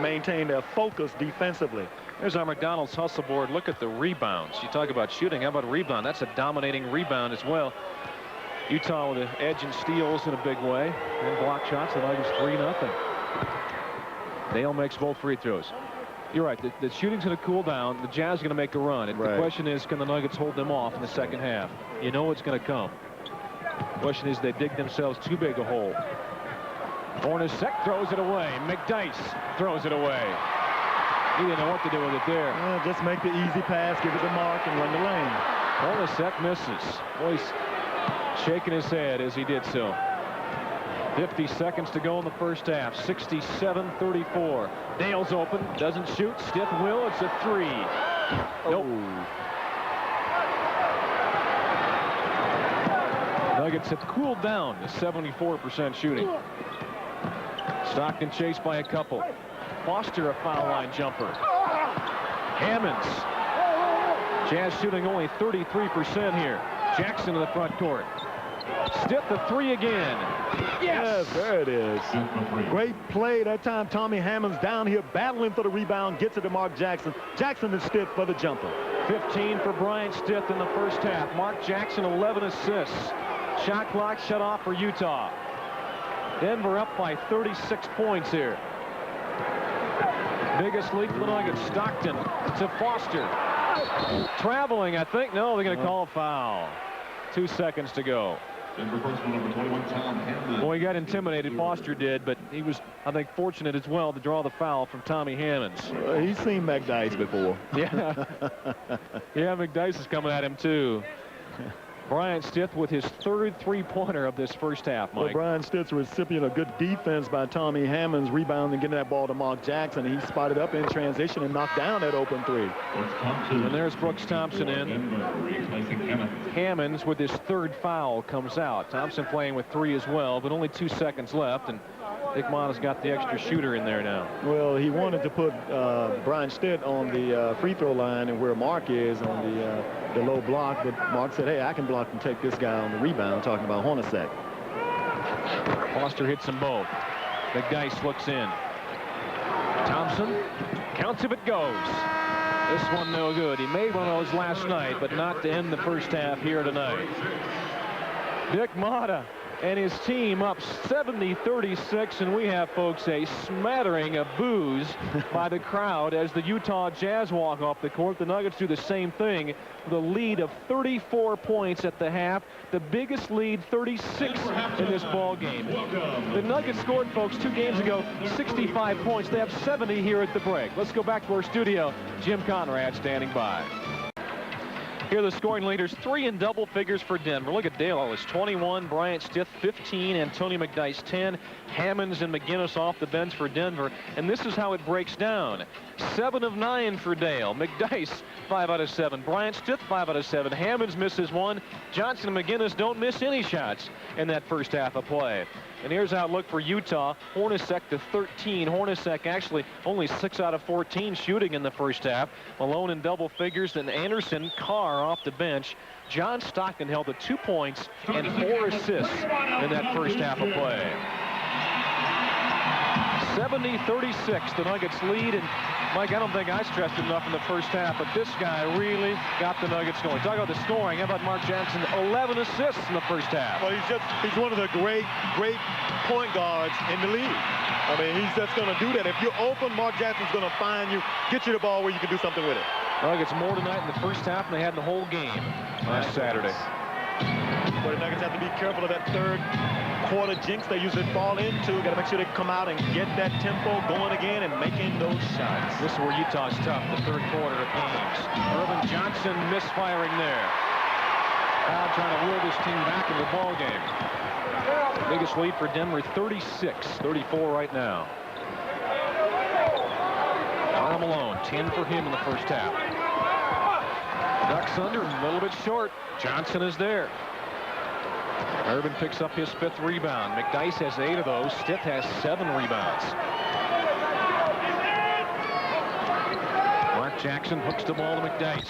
maintain their focus defensively. There's our McDonald's hustle board. Look at the rebounds. You talk about shooting. How about a rebound? That's a dominating rebound as well. Utah with the edge and steals in a big way. And block shots. The Nuggets 3-0. Dale makes both free throws. You're right. The shooting's going to cool down. The Jazz are going to make a run. And the question is, can the Nuggets hold them off in the second half? You know it's going to come. The question is, they dig themselves too big a hole. Hornacek throws it away. McDyess throws it away. He didn't know what to do with it there. Yeah, just make the easy pass, give it to Mark, and run the lane. Hornacek misses. Boy, he's shaking his head as he did so. 50 seconds to go in the first half. 67-34. Dale's open. Doesn't shoot. Stith will. It's a 3. Nope. Nuggets have cooled down to 74% shooting. Stockton chased by a couple. Foster a foul line jumper. Hammonds. Jazz shooting only 33% here. Jackson in the front court. Stith the 3 again. Yes, there it is. Great play that time. Tommy Hammonds down here battling for the rebound. Gets it to Mark Jackson. Jackson to Stith for the jumper. 15 for Bryant Stith in the first half. Mark Jackson 11 assists. Shot clock shut off for Utah. Denver up by 36 points here. Biggest lead for the Nuggets. Stockton to Foster. Traveling, I think. No, they're going to call a foul. 2 seconds to go. Well, he got intimidated. Foster did, but he was, I think, fortunate as well to draw the foul from Tommy Hammonds. He's seen McDyess before. Yeah. Yeah, McDyess is coming at him, too. Bryant Stith with his 3rd three-pointer of this first half, Mike. Well, Bryant Stith's recipient of good defense by Tommy Hammonds, rebounding, getting that ball to Mark Jackson. He spotted up in transition and knocked down that open 3. And there's Brooks Thompson in. Hammonds with his 3rd foul comes out. Thompson playing with 3 as well, but only 2 seconds left, and Dick Motta's got the extra shooter in there now. Well, he wanted to put Bryant Stith on the free throw line and where Mark is on the low block, but Mark said, hey, I can block and take this guy on the rebound, talking about Hornacek. Foster hits them both. McDyess looks in. Thompson counts if it goes. This one no good. He made one of those last night, but not to end the first half here tonight. Dick Motta and his team up 70-36, and we have, folks, a smattering of boos by the crowd as the Utah Jazz walk off the court. The Nuggets do the same thing with a lead of 34 points at the half, the biggest lead, 36 in this ball game. The Nuggets scored, folks, 2 games ago, 65 points. They have 70 here at the break. Let's go back to our studio. Jim Conrad standing by. Here are the scoring leaders, 3 in double figures for Denver. Look at Dale Ellis, 21, Bryant Stith, 15, Antonio McDyess, 10, Hammonds and McGinnis off the bench for Denver. And this is how it breaks down. 7 of 9 for Dale. McDyess, 5 out of 7. Bryant Stith, 5 out of 7. Hammonds misses 1. Johnson and McGinnis don't miss any shots in that first half of play. And here's how it looked for Utah. Hornacek to 13. Hornacek actually only 6 out of 14 shooting in the first half. Malone in double figures, and Anderson, Carr off the bench. John Stockton held to 2 points and 4 assists in that first half of play. 70-36, the Nuggets lead, and Mike, I don't think I stressed enough in the first half, but this guy really got the Nuggets going. Talk about the scoring. How about Mark Jackson? 11 assists in the first half. Well, he's one of the great point guards in the league. I mean, he's just going to do that. If you're open, Mark Jackson's going to find you, get you the ball where you can do something with it. Nuggets more tonight in the first half than they had in the whole game last Saturday. But the Nuggets have to be careful of that third quarter jinx they usually fall into. Got to make sure they come out and get that tempo going again and making those shots. This is where Utah's tough, the third quarter of games. Irvin Johnson misfiring there. Now trying to will this team back in the ball game. Biggest lead for Denver, 36-34 right now. Karl Malone, 10 for him in the first half. Ducks under, a little bit short. Johnson is there. Irvin picks up his 5th rebound. McDyess has 8 of those. Stith has 7 rebounds. Mark Jackson hooks the ball to McDyess.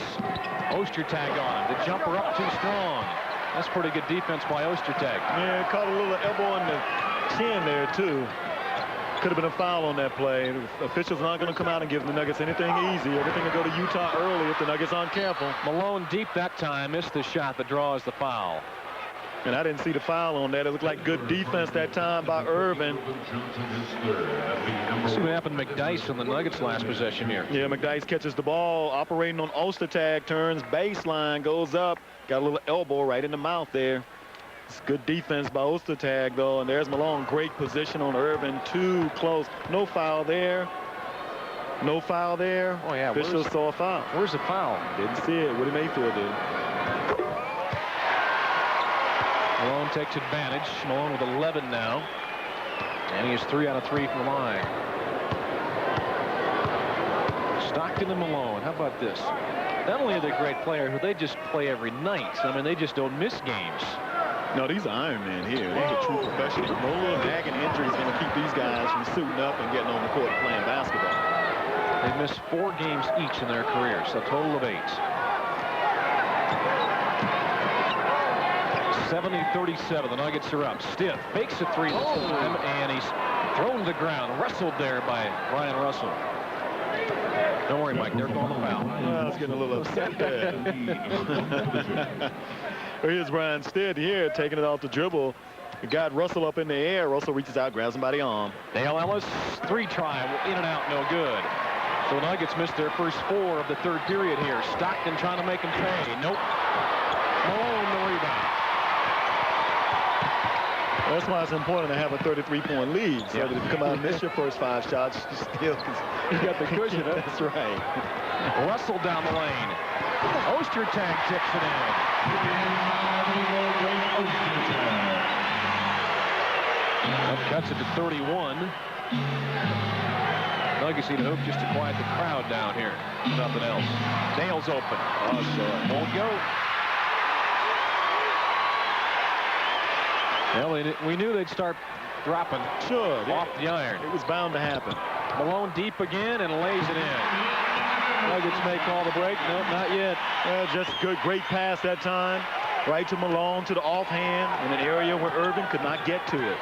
Ostertag on him. The jumper up too strong. That's pretty good defense by Ostertag. Yeah, caught a little elbow in the chin there, too. Could have been a foul on that play. The officials not going to come out and give the Nuggets anything easy. Everything will go to Utah early if the Nuggets aren't careful. Malone deep that time. Missed the shot that draws the foul. And I didn't see the foul on that. It looked like good defense that time by Irvin. Let's see what happened to McDyess on the Nuggets' last possession here. Yeah, McDyess catches the ball, operating on Ostertag, turns baseline, goes up, got a little elbow right in the mouth there. It's good defense by Ostertag, though, and there's Malone. Great position on Irvin. Too close. No foul there. No foul there. Oh, yeah. Officials saw a foul. Where's the foul? Didn't see it. Woody Mayfield did. Malone takes advantage. Malone with 11 now. And he is 3 out of 3 from the line. Stockton and Malone. How about this? Not only are they great players, but they just play every night. I mean, they just don't miss games. No, these are Iron Men here. These are true professionals. No little nagging injury is going to keep these guys from suiting up and getting on the court and playing basketball. They've missed 4 games each in their careers, a total of 8. 70-37. The Nuggets are up. Stiff fakes a 3 this time, and he's thrown to the ground. Wrestled there by Brian Russell. Don't worry, Mike. They're calling the foul. Well, I was getting a little upset there. Here's Brian Stitt here, taking it off the dribble. He got Russell up in the air. Russell reaches out, grabs him by the arm. Dale Ellis, 3 try, in and out, no good. So the Nuggets missed their first 4 of the 3rd period here. Stockton trying to make him pay. Nope. Malone the rebound. That's why it's important to have a 33-point lead, so that if you come out and miss your first 5 shots, you still you got the cushion. That's right. Russell down the lane. Ostertag tips it in. That cuts it to 31. Nuggets need a hoop just to quiet the crowd down here. Nothing else. Dale's open. Oh, sure. Won't go. Well, we knew they'd start dropping off the iron. It was bound to happen. Malone deep again and lays it in. Nuggets may call the break. No, not yet. Just good, great pass that time. Right to Malone to the offhand in an area where Irvin could not get to it.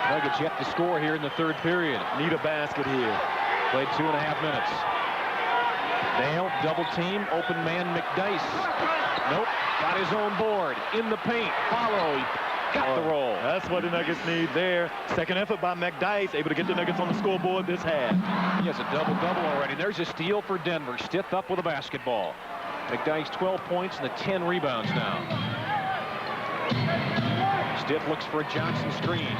Nuggets yet to score here in the 3rd period. Need a basket here. Played 2.5 minutes. Dale, double team, open man McDyess. Nope, got his own board. In the paint, follow. Got the roll. That's what the Nuggets need there. Second effort by McDyess, able to get the Nuggets on the scoreboard this half. He has a double-double already. There's a steal for Denver. Stiff up with a basketball. McDyess 12 points and the 10 rebounds now. Stiff looks for a Johnson screen.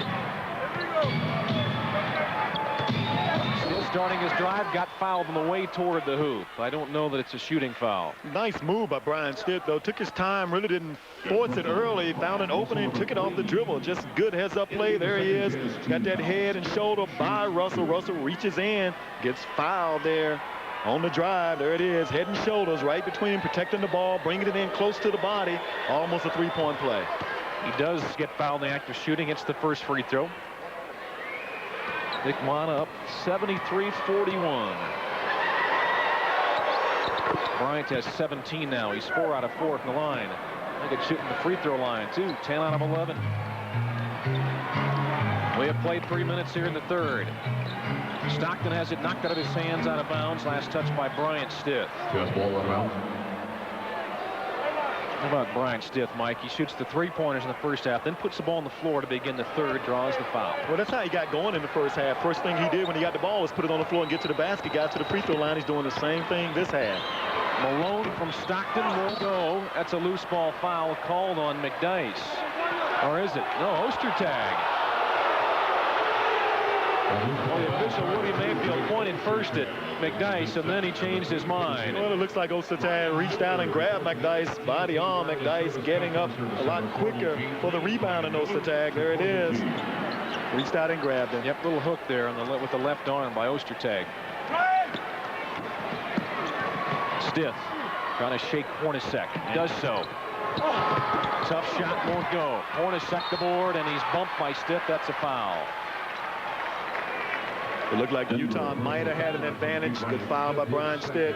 Stiff starting his drive, got fouled on the way toward the hoop. I don't know that it's a shooting foul. Nice move by Brian Stitt, though. Took his time, really didn't force it early. Found an opening, took it off the dribble. Just good heads-up play. There he is. Got that head and shoulder by Russell. Russell reaches in, gets fouled there on the drive. There it is, head and shoulders right between, protecting the ball, bringing it in close to the body. Almost a 3-point play. He does get fouled in the act of shooting. It's the first free throw. Nick Mana up 73-41. Bryant has 17 now. He's 4 out of 4 from the line. Nuggets shooting the free throw line too. 10 out of 11. We have played 3 minutes here in the 3rd. Stockton has it knocked out of his hands, out of bounds. Last touch by Brian Stiff. How about Brian Stiff, Mike? He shoots the 3-pointers in the first half, then puts the ball on the floor to begin the 3rd, draws the foul. Well, that's how he got going in the first half. First thing he did when he got the ball was put it on the floor and get to the basket. Got to the free throw line. He's doing the same thing this half. Malone from Stockton will go. That's a loose ball foul called on McDyess. Or is it? No, Ostertag. Well, the official, Woody Mayfield, pointed first at McDyess, and then he changed his mind. Well, it looks like Ostertag reached out and grabbed McDyess by the arm. McDyess getting up a lot quicker for the rebound in Ostertag. There it is. Reached out and grabbed him. Yep, little hook there on with the left arm by Ostertag. Stiff trying to shake Hornacek. Does so. Tough shot, won't go. Hornacek the board, and he's bumped by Stiff. That's a foul. It looked like Utah might have had an advantage. Good foul by Brian Stitt.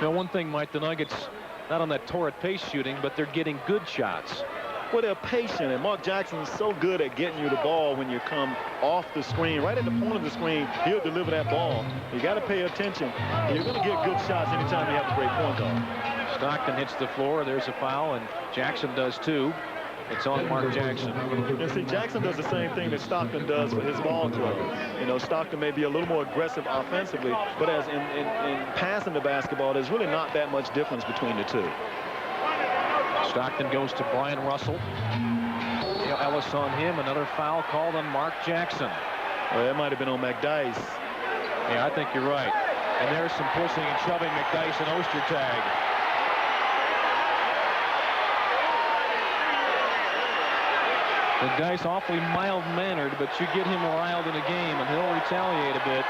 Now, one thing, Mike, the Nuggets, not on that torrid pace shooting, but they're getting good shots. Well, they're patient, and Mark Jackson is so good at getting you the ball when you come off the screen. Right at the point of the screen, he'll deliver that ball. You got to pay attention. You're going to get good shots anytime you have a great point guard. Stockton hits the floor. There's a foul, and Jackson does too. It's on Mark Jackson. And see, Jackson does the same thing that Stockton does for his ball club. You know, Stockton may be a little more aggressive offensively, but as in passing the basketball, there's really not that much difference between the two. Stockton goes to Brian Russell. Ellis on him. Another foul called on Mark Jackson. Well, that might have been on McDyess. Yeah, I think you're right. And there's some pushing and shoving McDyess and Ostertag. McDyess awfully mild-mannered, but you get him riled in a game, and he'll retaliate a bit.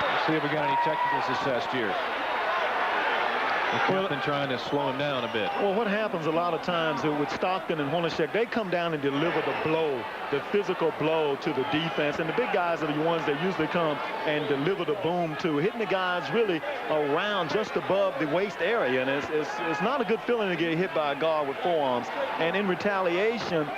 Let's see if we got any technicals assessed here. The captain trying to slow him down a bit. Well, what happens a lot of times with Stockton and Hornacek, they come down and deliver the blow, the physical blow to the defense. And the big guys are the ones that usually come and deliver the boom to, hitting the guys really around just above the waist area. And it's not a good feeling to get hit by a guard with forearms. And in retaliation,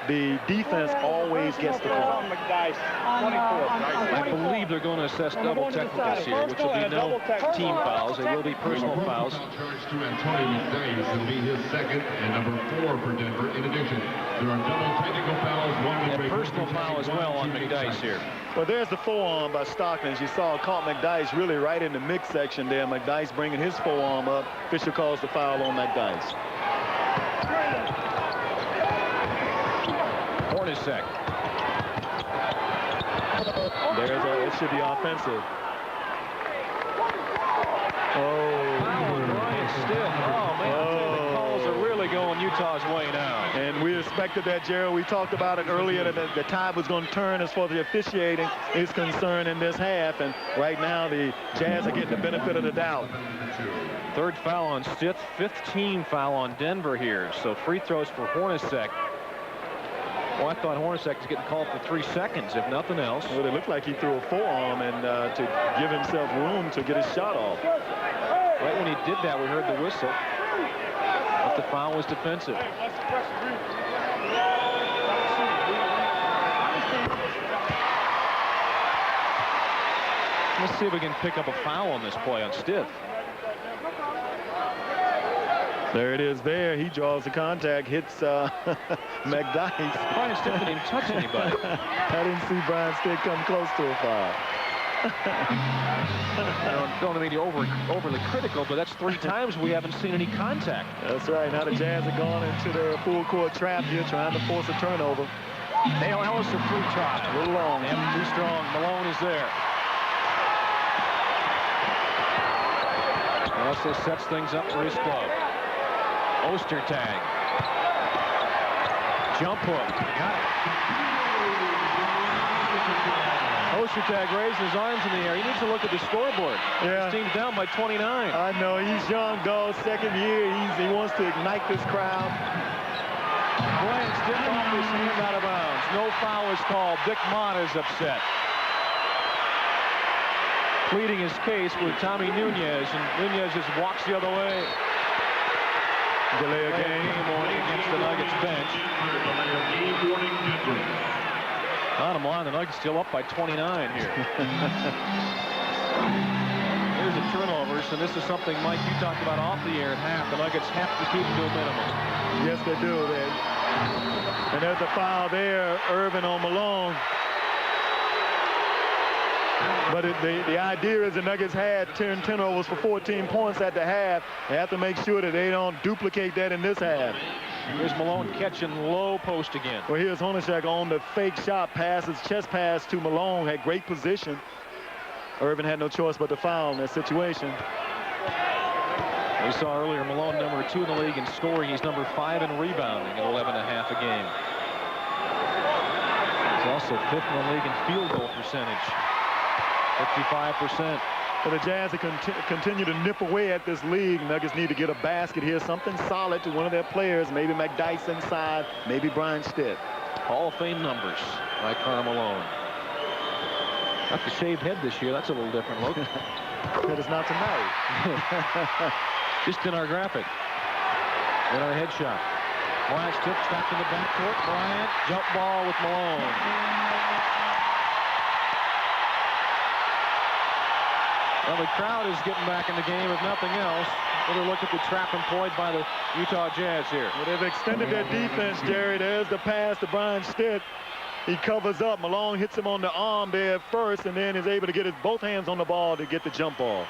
the defense always gets the call. I believe they're going to assess double technicals here, which will be no team fouls. They will be personal fouls. Charged to Antonio McDyess. It'll be his second and number 4 for Denver. In addition, there are double technical fouls. And personal foul as well on McDyess here. Well, there's the forearm by Stockton. As you saw, caught McDyess really right in the mix section there. McDyess bringing his forearm up. Fisher calls the foul on McDyess. Hornacek. It should be offensive. Brian Stiff. Oh, man. The calls are really going Utah's way now. And we expected that, Gerald. We talked about it earlier that the tide was going to turn as far as the officiating is concerned in this half. And right now, the Jazz are getting the benefit of the doubt. Third foul on Stiff, 15 foul on Denver here. So free throws for Hornacek. Well, I thought Hornacek was getting called for 3 seconds, if nothing else. Well, it looked like he threw a forearm and to give himself room to get his shot off. Right when he did that, we heard the whistle. But the foul was defensive. Let's see if we can pick up a foul on this play on Stiff. There it is there. He draws the contact, hits McDyess. Brian Stiff didn't even touch anybody. I didn't see Brian Stiff come close to a foul. Don't mean to be overly critical, but that's 3 times we haven't seen any contact. That's right. Now the Jazz are going into their full court trap here, trying to force a turnover. Dale Ellis a free trot. A little long. Too strong. Malone is there. Also sets things up for his club. Ostertag. Jump hook. Got it. Ostertag raises his arms in the air. He needs to look at the scoreboard. Yeah. His team's down by 29. I know. He's young, though. Second year. He wants to ignite this crowd. Brian Stiff off his hand out of bounds. No foul is called. Dick Mott is upset. Pleading his case with Tommy Nunez, and Nunez just walks the other way. Delay a game. Warning against the Nuggets bench. Bottom line, the Nuggets still up by 29 here. Here's the turnovers, and this is something, Mike, you talked about off the air at half. The Nuggets have to keep them to a minimum. Yes, they do. And there's a foul there, Irvin on Malone. But the idea is the Nuggets had 10 turnovers for 14 points at the half. They have to make sure that they don't duplicate that in this half. Here's Malone catching low post again. Well, here's Hornacek on the fake shot pass. His chest pass to Malone had great position. Irvin had no choice but to foul in that situation. We saw earlier Malone number 2 in the league in scoring. He's number 5 in rebounding at 11.5 a game. He's also 5th in the league in field goal percentage. 55%. For the Jazz to continue to nip away at this league, Nuggets need to get a basket here, something solid to one of their players, maybe McDyess inside, maybe Brian Stitt. Hall of Fame numbers by Karl Malone. Got the shaved head this year. That's a little different look. That is not tonight. Just in our graphic. In our headshot. Bryant Stitt trapped in the backcourt. Bryant, jump ball with Malone. Well, the crowd is getting back in the game, if nothing else. Another look at the trap employed by the Utah Jazz here. Well, they've extended their defense, Jerry. There's the pass to Brian Stitt. He covers up. Malone hits him on the arm there first, and then is able to get his both hands on the ball to get the jump ball.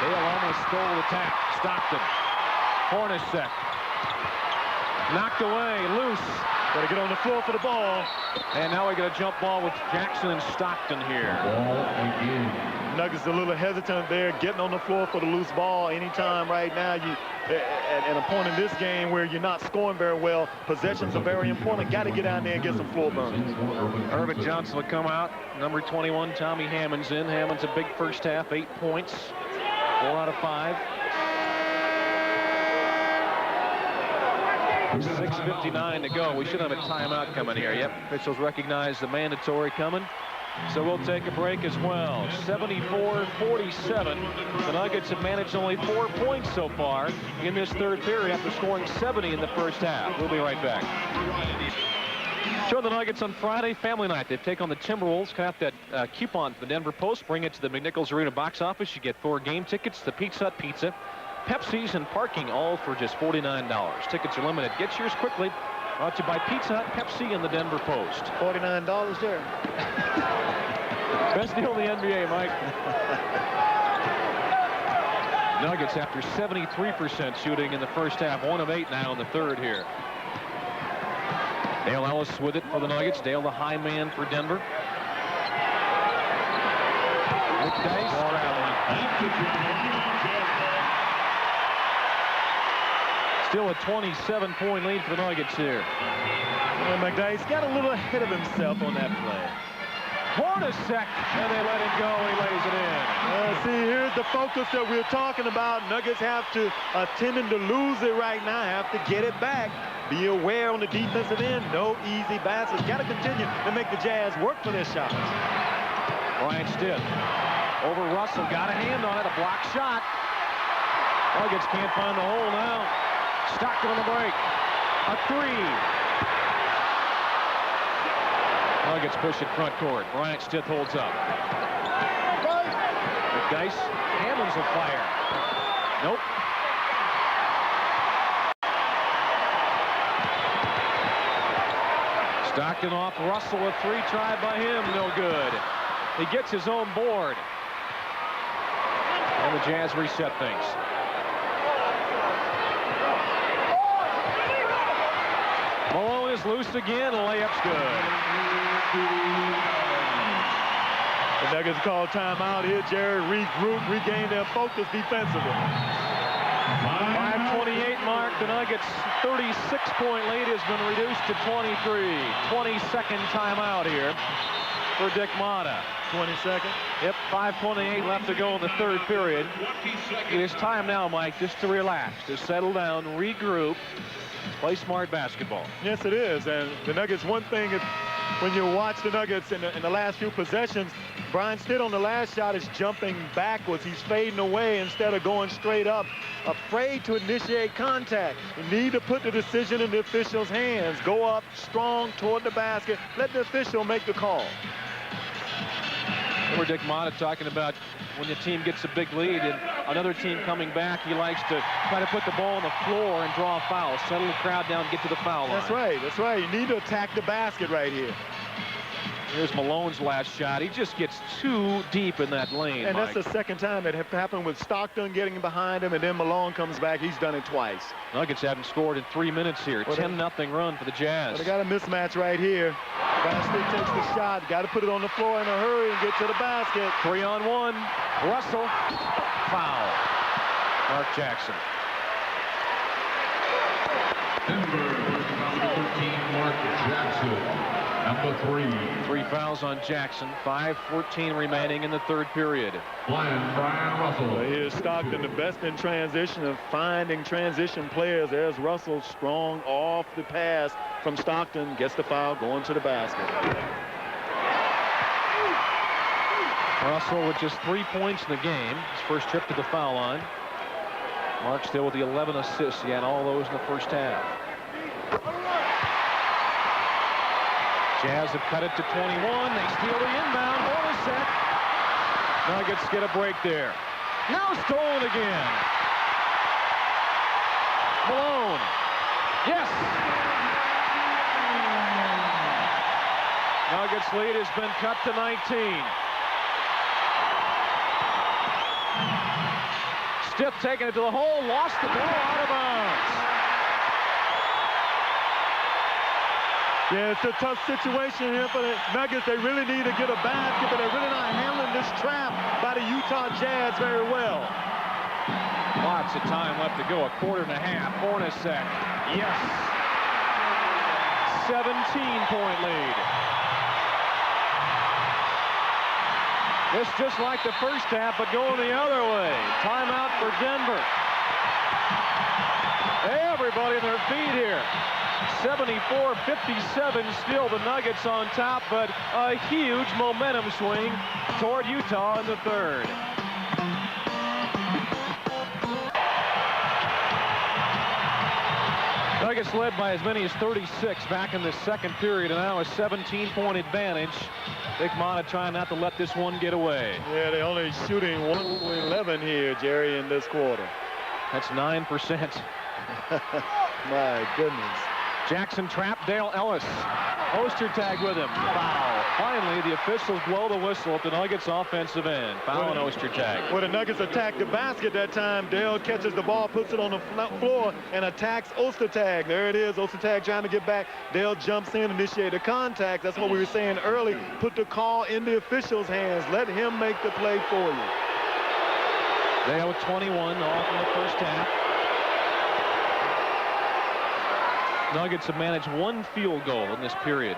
Dale almost stole the tap. Stockton. Hornacek. Knocked away. Loose. Got to get on the floor for the ball. And now we got a jump ball with Jackson and Stockton here. Nuggets a little hesitant there, getting on the floor for the loose ball. Anytime right now at a point in this game where you're not scoring very well. Possessions are very important. Got to get out there and get some floor burning. Irvin Johnson will come out. Number 21, Tommy Hammond's in. Hammond's a big first half, 8 points, 4 out of 5. 6:59 to go. We should have a timeout coming here. Yep, officials recognize the mandatory coming. So we'll take a break as well. 74-47. The Nuggets have managed only 4 points so far in this third period after scoring 70 in the first half. We'll be right back. Show the Nuggets on Friday, family night. They take on the Timberwolves. Cut out that coupon for the Denver Post. Bring it to the McNichols Arena box office. You get 4 game tickets, the Pizza Hut pizza, Pepsi's, and parking, all for just $49. Tickets are limited. Get yours quickly. Brought to you by Pizza Hut, Pepsi, and the Denver Post. $49 there. Best deal in the NBA, Mike. Nuggets after 73% shooting in the first half. 1 of 8 now in the third here. Dale Ellis with it for the Nuggets. Dale, the high man for Denver. Nick Dice. Still a 27-point lead for the Nuggets here. And McDyess got a little ahead of himself on that play. Hornacek, and they let him go. He lays it in. See, here's the focus that we're talking about. Nuggets have to, tending to lose it right now, have to get it back. Be aware on the defensive end. No easy baskets. Got to continue to make the Jazz work for their shots. Bryant Stitt over Russell. Got a hand on it. A block shot. Nuggets can't find the hole now. Stockton on the break. A 3. Nuggets push it front court. Bryant Stitt holds up. McDyess. Hammond's will fire. Nope. Stockton off Russell. A 3 tried by him. No good. He gets his own board. And the Jazz reset things. Malone is loose again. Layup's good. The Nuggets call timeout here. Jerry regroup, regain their focus defensively. 5:28 mark. The Nuggets' 36-point lead has been reduced to 23. 22nd timeout here for Dick Motta. 22nd. Yep, 5:28 left to go in the third period. It is time now, Mike, just to relax, to settle down, regroup, play smart basketball. Yes, it is. And the Nuggets, one thing is, when you watch the Nuggets in the last few possessions, Bryant Stitt on the last shot is jumping backwards. He's fading away instead of going straight up, afraid to initiate contact. You need to put the decision in the official's hands. Go up strong toward the basket. Let the official make the call. Remember Dick Motta talking about when the team gets a big lead and another team coming back, he likes to try to put the ball on the floor and draw a foul, settle the crowd down, get to the foul line. That's right. That's right. You need to attack the basket right here. Here's Malone's last shot. He just gets too deep in that lane, And Mike. that's the second time it happened with Stockton getting behind him, and then Malone comes back. He's done it twice. Nuggets haven't scored in 3 minutes here. 10-0 run for the Jazz. But they got a mismatch right here. Bryant takes the shot. Got to put it on the floor in a hurry and get to the basket. 3-on-1. Russell. Foul. Mark Jackson. Denver, number 13, Mark Jackson. Number 3. 3 fouls on Jackson. 5:14 remaining in the third period. Brian Russell. Well, here's Stockton, the best in transition of finding transition players. There's Russell, strong off the pass from Stockton. Gets the foul, going to the basket. Russell with just 3 points in the game. His first trip to the foul line. Mark still with the 11 assists. He had all those in the first half. Jazz have cut it to 21. They steal the inbound. Hornacek. Nuggets get a break there. Now stolen again. Malone. Yes. Nuggets lead has been cut to 19. Stitt taking it to the hole. Lost the ball out of bounds. Yeah, it's a tough situation here for the Nuggets. They really need to get a basket, but they're really not handling this trap by the Utah Jazz very well. Lots of time left to go. A quarter and a half. Hornacek. Yes. 17-point lead. It's just like the first half, but going the other way. Timeout for Denver. Everybody on their feet here. 74-57, still the Nuggets on top, but a huge momentum swing toward Utah in the third. Nuggets led by as many as 36 back in the second period, and now a 17-point advantage. Dick Motta trying not to let this one get away. Yeah, they're only shooting 1-11 here, Jerry, in this quarter. That's 9%. My goodness. Jackson trapped Dale Ellis. Ostertag with him. Foul. Finally, the officials blow the whistle at the Nuggets offensive end. Foul on Ostertag. When the Nuggets attack the basket that time, Dale catches the ball, puts it on the floor, and attacks Ostertag. There it is. Ostertag trying to get back. Dale jumps in, initiate a contact. That's what we were saying early. Put the call in the officials' hands. Let him make the play for you. Dale with 21 off in the first half. Nuggets have managed one field goal in this period.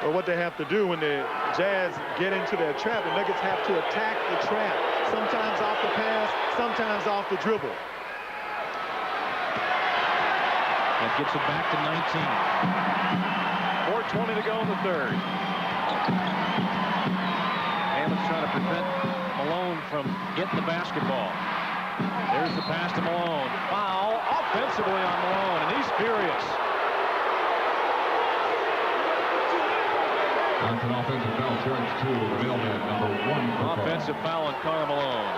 Well, what they have to do when the Jazz get into their trap, the Nuggets have to attack the trap. Sometimes off the pass, sometimes off the dribble. That gets it back to 19. 4:20 to go in the third. Hammond's trying to prevent Malone from getting the basketball. There's the pass to Malone. Foul offensively on Malone, and he's furious. That's an offensive foul charge to the mailman, number 1. Offensive foul on Karl Malone.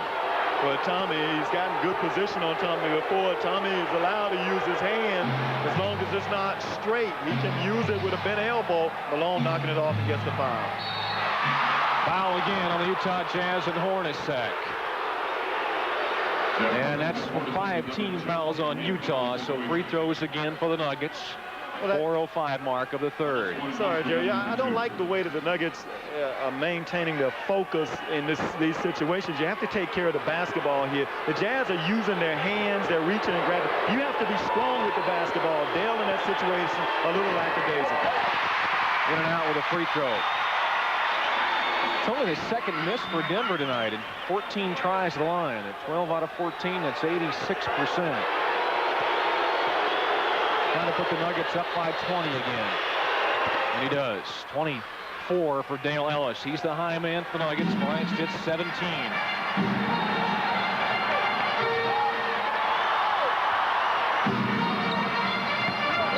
Well, Tommy, he's gotten good position on Tommy before. Tommy is allowed to use his hand as long as it's not straight. He can use it with a bent elbow. Malone knocking it off and gets the foul. Foul again on the Utah Jazz and Hornacek. And that's 5 team fouls on Utah, so free throws again for the Nuggets. 4:05 mark of the third. Sorry, Jerry. I don't like the way that the Nuggets are maintaining their focus in these situations. You have to take care of the basketball here. The Jazz are using their hands. They're reaching and grabbing. You have to be strong with the basketball. Dale in that situation, a little lackadaisical. In and out with a free throw. It's only the second miss for Denver tonight, and 14 tries the line. At 12 out of 14, that's 86%. Trying to put the Nuggets up by 20 again. And he does. 24 for Dale Ellis. He's the high man for the Nuggets. Bryant Stitz 17.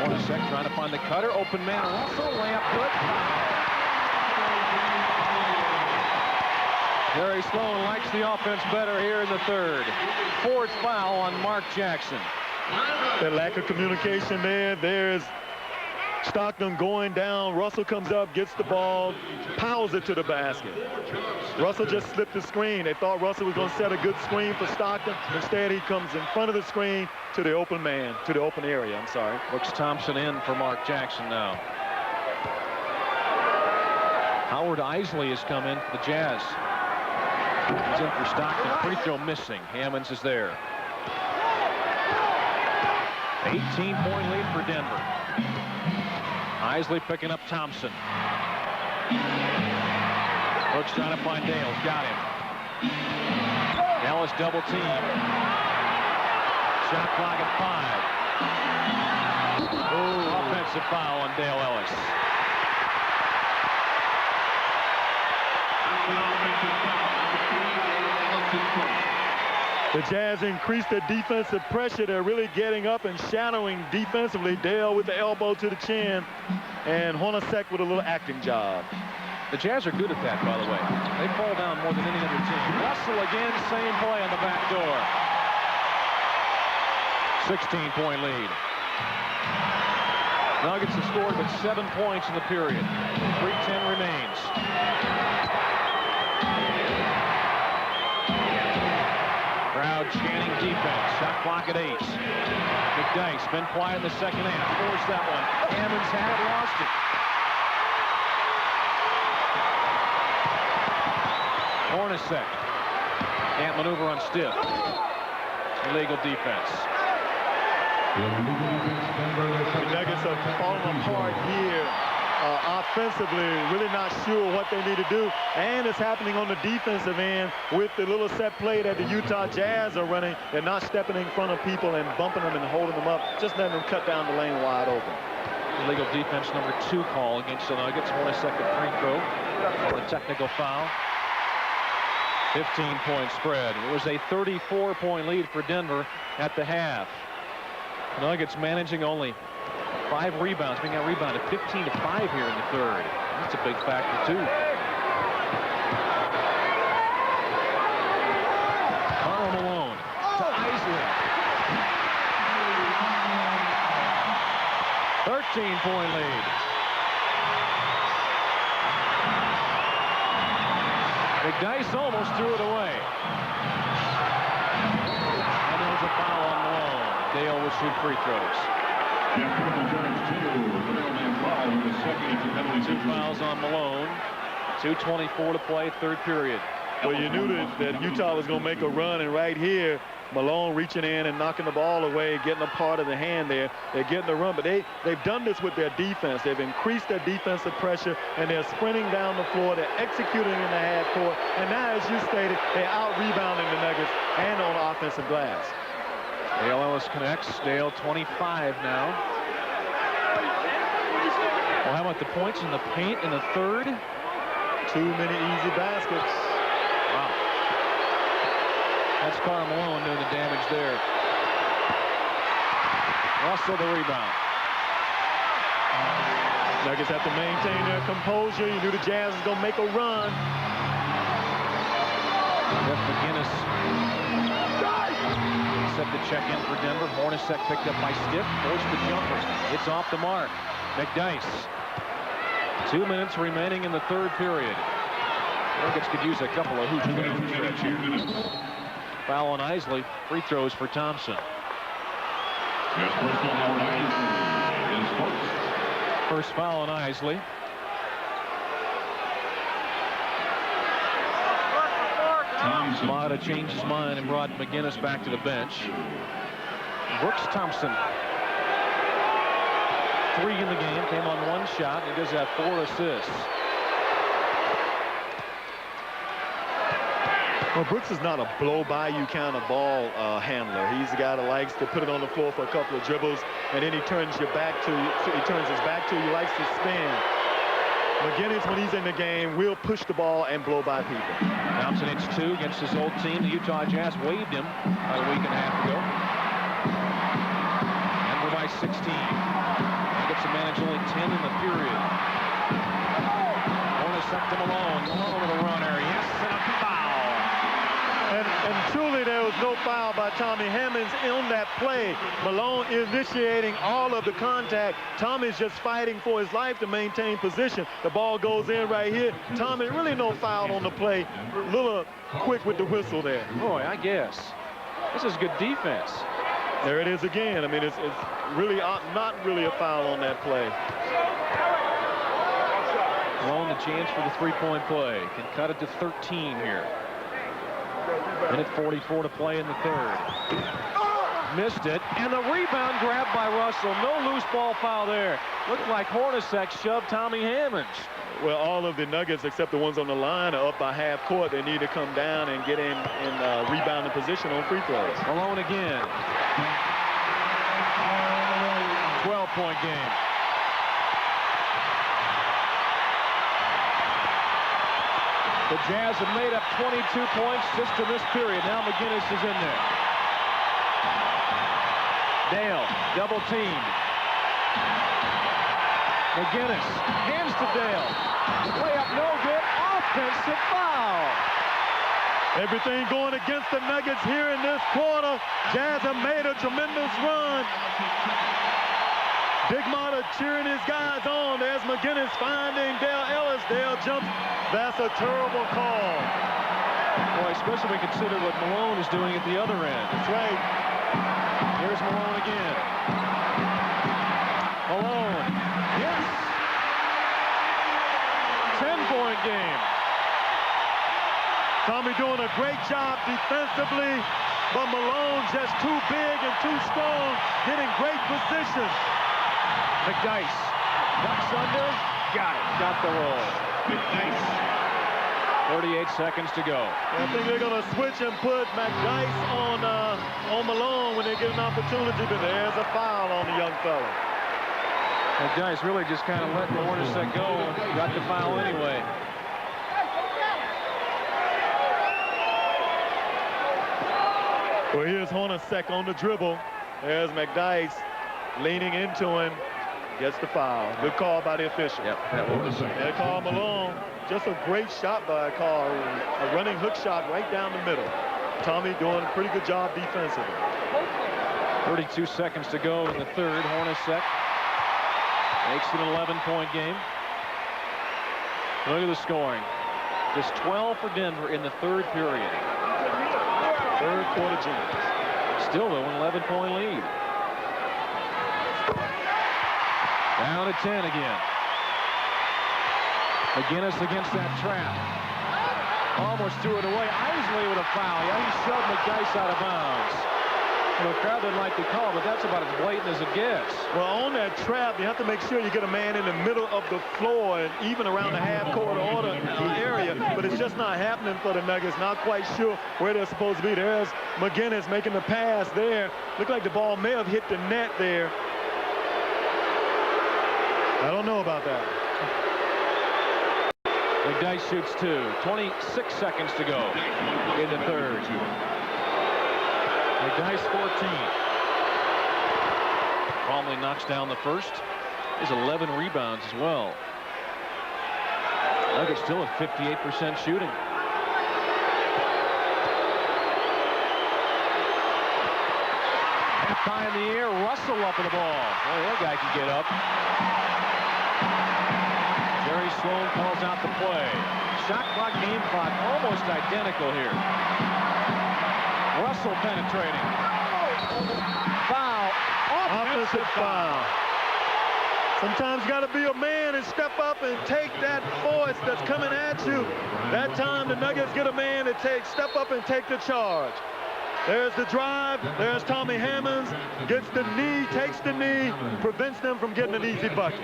Hornacek trying to find the cutter. Open man. Russell layup good. Jerry Sloan likes the offense better here in the third. 4th foul on Mark Jackson. That lack of communication there. There's Stockton going down. Russell comes up, gets the ball, powers it to the basket. Russell just slipped the screen. They thought Russell was going to set a good screen for Stockton. Instead, he comes in front of the screen to the open man, to the open area. I'm sorry. Brooks Thompson in for Mark Jackson now. Howard Isley has come in for the Jazz. He's in for Stockton. Free throw missing. Hammonds is there. 18-point lead for Denver. Isley picking up Thompson. Brooks trying to find Dale. Got him. Ellis double team. Shot clock at 5. Ooh, offensive foul on Dale Ellis. The Jazz increased their defensive pressure. They're really getting up and shadowing defensively. Dale with the elbow to the chin, and Hornacek with a little acting job. The Jazz are good at that, by the way. They fall down more than any other team. Russell again, same play on the back door. 16-point lead. Nuggets have scored but 7 points in the period. 3:10 remains. Crowd chanting defense. Shot clock at 8. McDyess been quiet in the second half. Forced that one. Hammonds had it, lost it. Hornacek can't maneuver on stiff. Illegal defense. The Nuggets are falling apart here. Offensively, really not sure what they need to do. And it's happening on the defensive end with the little set play that the Utah Jazz are running. They're not stepping in front of people and bumping them and holding them up, just letting them cut down the lane wide open. Illegal defense number 2 call against the Nuggets. Hornacek free throw for a technical foul. 15-point spread. It was a 34-point lead for Denver at the half. The Nuggets managing only 5 rebounds, being out-rebounded 15-5 here in the third. That's a big factor, too. Karl Malone to Isley. 13-point lead. McDyess almost threw it away. And there was a foul on Malone. Dale will shoot free throws. 2 fouls on Malone. 2:24 to play, third period. Well, you knew that Utah was going to make a run, and right here, Malone reaching in and knocking the ball away, getting a part of the hand there. They're getting the run, but they've done this with their defense. They've increased their defensive pressure, and they're sprinting down the floor. They're executing in the half court, and now, as you stated, they're out-rebounding the Nuggets and on offensive glass. Dale Ellis connects. Dale 25 now. Well, how about the points in the paint in the third? Too many easy baskets. Wow. That's Karl Malone doing the damage there. Russell the rebound. Nuggets have to maintain their composure. You knew the Jazz was going to make a run. Jeff McGinnis set the check in for Denver. Hornacek picked up by Stiff. Forced the jumper. It's off the mark. McDyess. 2 minutes remaining in the third period. Nuggets could use a couple of hoops here. Foul on Isley. Free throws for Thompson. First foul on Isley. Mata changed his mind and brought McGinnis back to the bench. Brooks Thompson. 3 in the game, came on 1 shot. He does have 4 assists. Well, Brooks is not a blow-by-you kind of ball handler. He's the guy that likes to put it on the floor for a couple of dribbles, and then he turns his back to you. He likes to spin. McGinnis, when he's in the game, will push the ball and blow by people. Thompson hits 2 against his old team. The Utah Jazz waived him about a week and a half ago. And we're by 16. Gets to manage only 10 in the period. Hornacek to Malone. Malone with a runner. Yes, and a foul. And truly there was no foul by Tommy Hammonds on that play. Malone initiating all of the contact. Tommy's just fighting for his life to maintain position. The ball goes in right here. Tommy, really no foul on the play. A little quick with the whistle there. Boy, I guess. This is good defense. There it is again. I mean, it's really not really a foul on that play. Malone the chance for the three-point play. Can cut it to 13 here. Minute 44 to play in the third. Missed it, and the rebound grabbed by Russell. No loose ball foul there. Looked like Hornacek shoved Tommy Hammonds. Well, all of the Nuggets, except the ones on the line, are up by half court. They need to come down and get in rebounding position on free throws. Malone again. 12-point game. The Jazz have made up 22 points just in this period. Now McGinnis is in there. Dale, double teamed. McGinnis hands to Dale. Layup no good. Offensive foul. Everything going against the Nuggets here in this quarter. Jazz have made a tremendous run. Dick Motta cheering his guys on. There's McGinnis finding Dale Ellis. Dale jumps. That's a terrible call. Boy, especially when we consider what Malone is doing at the other end. That's right. Here's Malone again. Malone. Yes. 10-point game. Tommy doing a great job defensively. but Malone just too big and too strong, getting great position. McDyess ducks under, got it, got the roll. McDyess. 38 seconds to go. I think they're going to switch and put McDyess on Malone when they get an opportunity, but there's a foul on the young fella. McDyess really just kind of letting Hornacek go. Got the foul anyway. Well, here's Hornacek on the dribble. There's McDyess leaning into him. Gets the foul. Good call by the official. Yep, that was They call Malone. Just a great shot by Carl. A running hook shot right down the middle. Tommy doing a pretty good job defensively. 32 seconds to go in the third. Hornacek makes it an 11-point game. Look at the scoring. Just 12 for Denver in the third period. Third quarter James. Still, though, an 11-point lead. Down to 10 again. McGinnis against that trap. Almost threw it away. Isley with a foul. Yeah, he shoved McDyess out of bounds. Well, the crowd didn't like the call, but that's about as blatant as it gets. Well, on that trap, you have to make sure you get a man in the middle of the floor and even around the half-court area, but it's just not happening for the Nuggets. Not quite sure where they're supposed to be. There's McGinnis making the pass there. Looked like the ball may have hit the net there. I don't know about that. McDyess shoots two. 26 seconds to go in the third. McDyess 14. Calmly knocks down the first. There's 11 rebounds as well. Nuggets still at 58% shooting. Half high in the air. Russell up in the ball. Boy, that guy can get up. Jerry Sloan calls out the play. Shot clock, game clock, almost identical here. Russell penetrating. Foul. Offensive foul. Sometimes you got to be a man and step up and take that force that's coming at you. That time the Nuggets get a man that step up and take the charge. There's the drive. There's Tommy Hammonds. Gets the knee, takes the knee, prevents them from getting an easy bucket.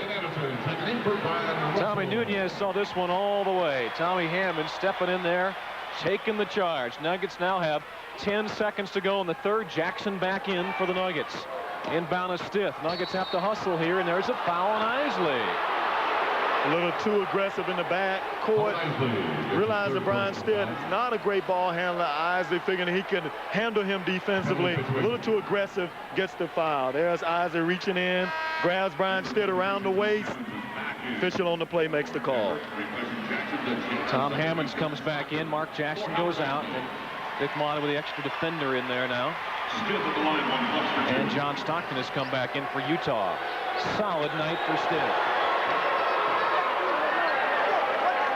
Tommy Nunez saw this one all the way. Tommy Hammonds stepping in there, taking the charge. Nuggets now have 10 seconds to go in the third. Jackson back in for the Nuggets. Inbound is Stith. Nuggets have to hustle here, and there's a foul on Isley. A little too aggressive in the back court. Realizing Brian Stith is not a great ball handler. Isley figuring he can handle him defensively. A little too aggressive, gets the foul. There's Isley reaching in, grabs Brian Stith around the waist. Official on the play makes the call. Tom Hammonds comes back in. Mark Jackson goes out, and Dick Motta with the extra defender in there now. And John Stockton has come back in for Utah. Solid night for Stith.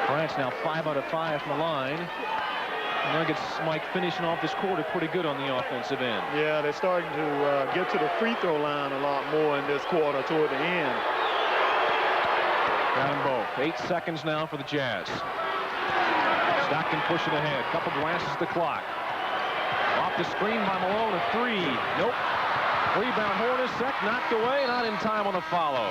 Bryant's now 5 out of 5 from the line. The Nuggets, Mike, finishing off this quarter pretty good on the offensive end. Yeah, they're starting to get to the free throw line a lot more in this quarter toward the end. Got them both. 8 seconds now for the Jazz. Stockton pushing ahead. Couple glasses the clock. Off the screen by Malone, a three. Nope. Rebound Hornacek knocked away, not in time on the follow.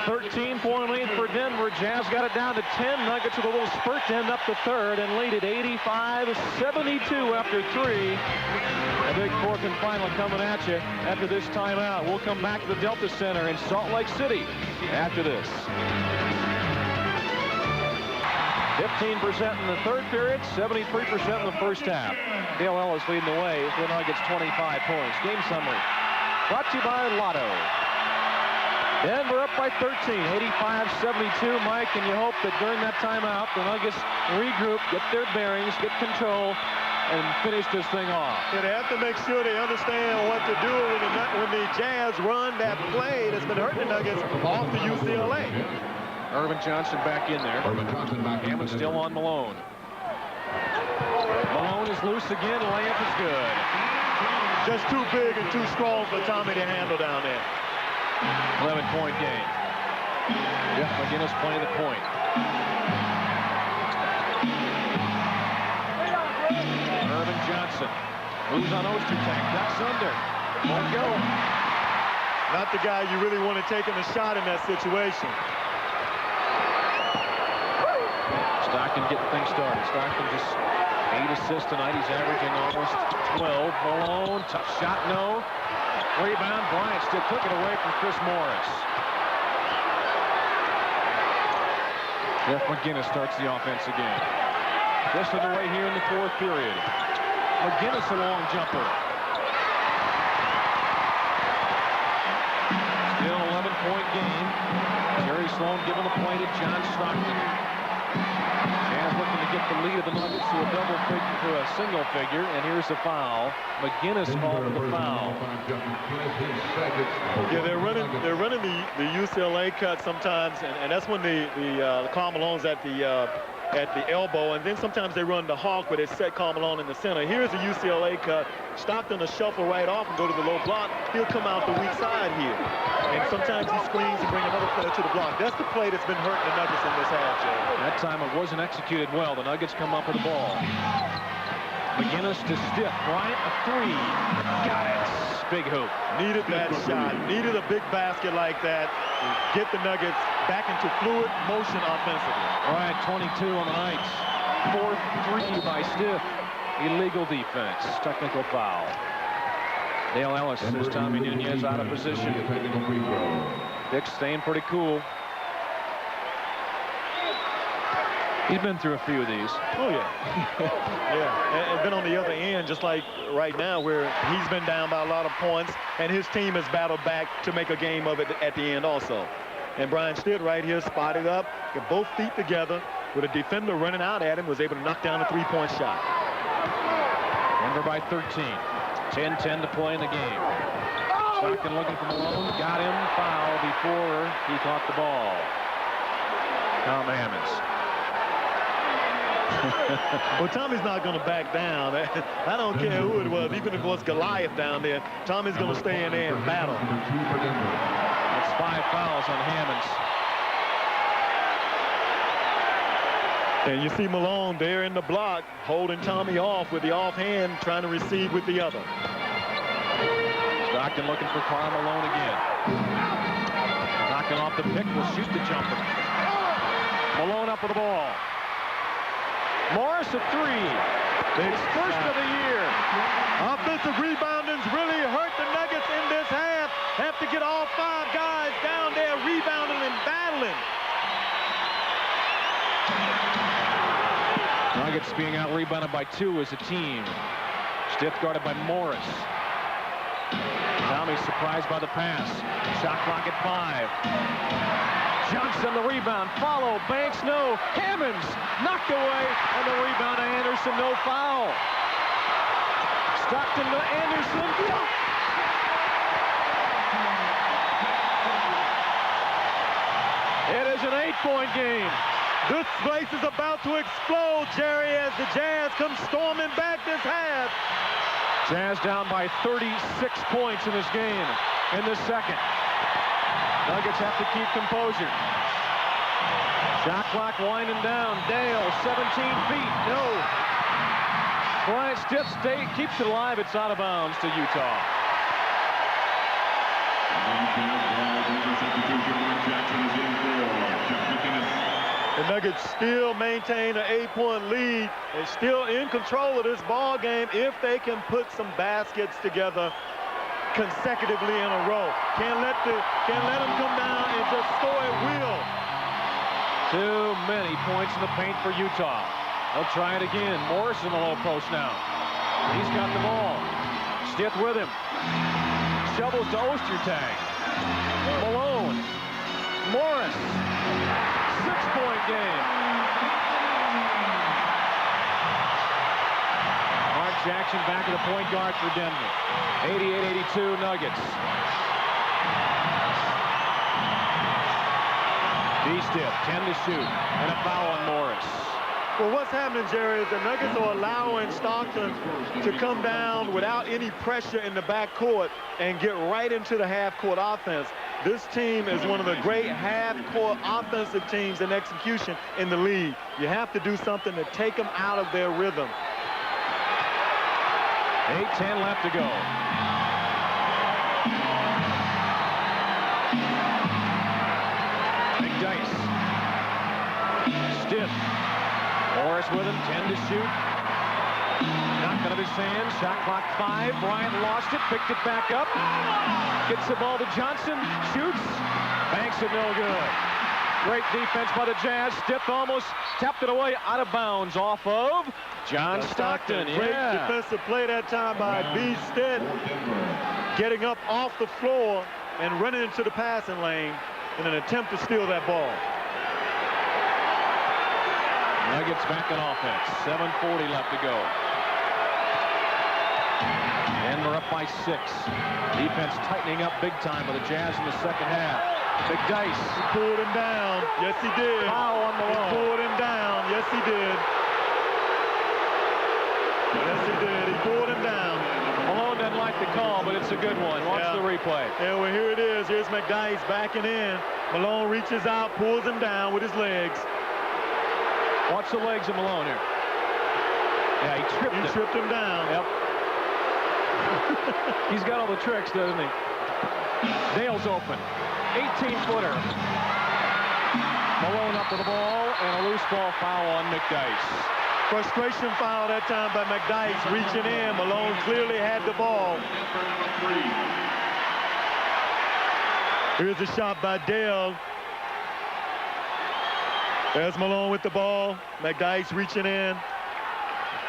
13-point lead for Denver. Jazz got it down to 10. Nuggets with a little spurt to end up the third and lead at 85-72 after 3. A big fourth and final coming at you after this timeout. We'll come back to the Delta Center in Salt Lake City after this. 15% in the third period, 73% in the first half. Dale Ellis leading the way for the Nuggets, 25 points. Game summary brought to you by Lotto. Denver up by 13, 85-72, Mike, and you hope that during that timeout, the Nuggets regroup, get their bearings, get control, and finish this thing off. Yeah, they have to make sure they understand what to do when the Jazz run that play that's been hurting the Nuggets off the UCLA. Irvin Johnson back in there. Irvin Johnson back in. Hammond still on Malone. Malone is loose again. Layup is good. Just too big and too strong for Tommy to handle down there. 11-point game. Jeff McGinnis playing the point. Irvin Johnson. Moves on Ostertag. Ducks under. Won't go. Not the guy you really want to take in a shot in that situation. Stockton getting things started. Stockton just 8 assists tonight. He's averaging almost 12. Malone, tough shot, no. Rebound, Bryant still took it away from Chris Morris. Jeff McGinnis starts the offense again. Just underway here in the 4th period. McGinnis a long jumper. Still 11-point game. Jerry Sloan giving the play to John Stockton. Jazz looking to get the lead of the Nuggets to a double figure, to a single figure, and here's the foul. McGinnis called the foul. Yeah, they're running the UCLA cut sometimes, and that's when the Karl Malone's at the elbow, and then sometimes they run the hawk where they set Karl Malone in the center. Here's the UCLA cut. Stockton will shuffle right off and go to the low block. He'll come out the weak side here. And sometimes he screens and bring another player to the block. That's the play that's been hurting the Nuggets in this half, Jay. That time it wasn't executed well. The Nuggets come up with the ball. McGinnis to Stiff. Bryant, a 3. Got it. Big hoop. Needed that shot. Needed a big basket like that to get the Nuggets back into fluid motion offensively. Bryant 22 on the night. 4-3 by Stiff. Illegal defense. Technical foul. Dale Ellis says Tommy Nunez out of position. Dick staying pretty cool. He's been through a few of these. Oh, yeah. Yeah, and been on the other end, just like right now, where he's been down by a lot of points, and his team has battled back to make a game of it at the end also. And Brian Stitt right here spotted up, got both feet together, with a defender running out at him, was able to knock down a 3-point shot. Denver by 13. 10-10 to play in the game. Stockton looking for Malone. Got him. Foul before he caught the ball. Tom Hammonds. Well, Tommy's not going to back down. I don't care who it was, even if it was Goliath down there. Tommy's going to stay in there and battle. That's 5 fouls on Hammonds. And you see Malone there in the block, holding Tommy off with the offhand, trying to receive with the other. Stockton looking for Karl Malone again. Knocking off the pick, will shoot the jumper. Malone up with the ball. Morris a 3. His first of the year. Offensive rebounding's really hurt the Nuggets in this half. Have to get all 5 guys down there rebounding and battling. Nuggets being out-rebounded by 2 as a team. Stiff guarded by Morris. Tommy surprised by the pass. Shot clock at 5. Johnson the rebound. Follow. Banks no. Hammonds knocked away. And the rebound to Anderson. No foul. Stockton to Anderson. It is an 8-point game. This place is about to explode, Jerry, as the Jazz come storming back this half. Jazz down by 36 points in this game in the second. Nuggets have to keep composure. Shot clock winding down. Dale, 17 feet. No. Bryant Stiff keeps it alive. It's out of bounds to Utah. The Nuggets still maintain an 8-point lead and still in control of this ball game if they can put some baskets together consecutively in a row. Can't let them come down and just score at will. Too many points in the paint for Utah. They'll try it again. Morris in the low post now. He's got the ball. Stiff with him. Shovels to Ostertag. Malone. Morris. 6-point game. Mark Jackson back at the point guard for Denver. 88-82 Nuggets. D-Stiff, 10 to shoot, and a foul on Morris. Well, what's happening, Jerry, is the Nuggets are allowing Stockton to come down without any pressure in the backcourt and get right into the half-court offense. This team is one of the great half-court offensive teams in execution in the league. You have to do something to take them out of their rhythm. 8:10 left to go. McDyess. Stiff. Morris with him, 10 to shoot. Knocked out of his hand, shot clock 5. Bryant lost it, picked it back up. Gets the ball to Johnson, shoots. Banks it, no good. Great defense by the Jazz. Stiff almost tapped it away out of bounds off of John Stockton. Great defensive play that time by B. Stitt. Getting up off the floor and running into the passing lane in an attempt to steal that ball. Nuggets back in offense. 7:40 left to go. Denver up by 6. Defense tightening up big time with the Jazz in the second half. McDyess. He pulled him down. Yes, he did. Foul on Malone. He pulled him down. Yes, he did. Yes, he did. He pulled him down. Malone doesn't like the call, but it's a good one. Watch the replay. Yeah, well, here it is. Here's McDyess backing in. Malone reaches out, pulls him down with his legs. Watch the legs of Malone here. Yeah, he tripped him down. Yep. He's got all the tricks, doesn't he? Dale's open. 18-footer. Malone up to the ball, and a loose ball foul on McDyess. Frustration foul that time by McDyess, reaching in. Malone clearly had the ball. Here's a shot by Dale. There's Malone with the ball. McDyess reaching in.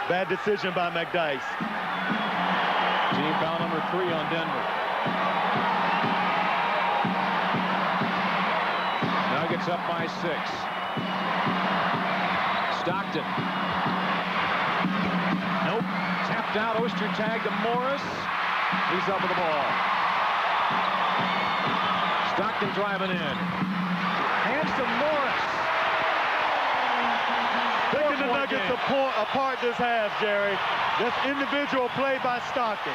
Bad decision by McDyess. Team foul number 3 on Denver. Nuggets up by 6. Stockton. Nope. Tapped out. Oster tag to Morris. He's up with the ball. Stockton driving in. Hands to Morris. Taking the Nuggets apart this half, Jerry. Just individual play by Stockton.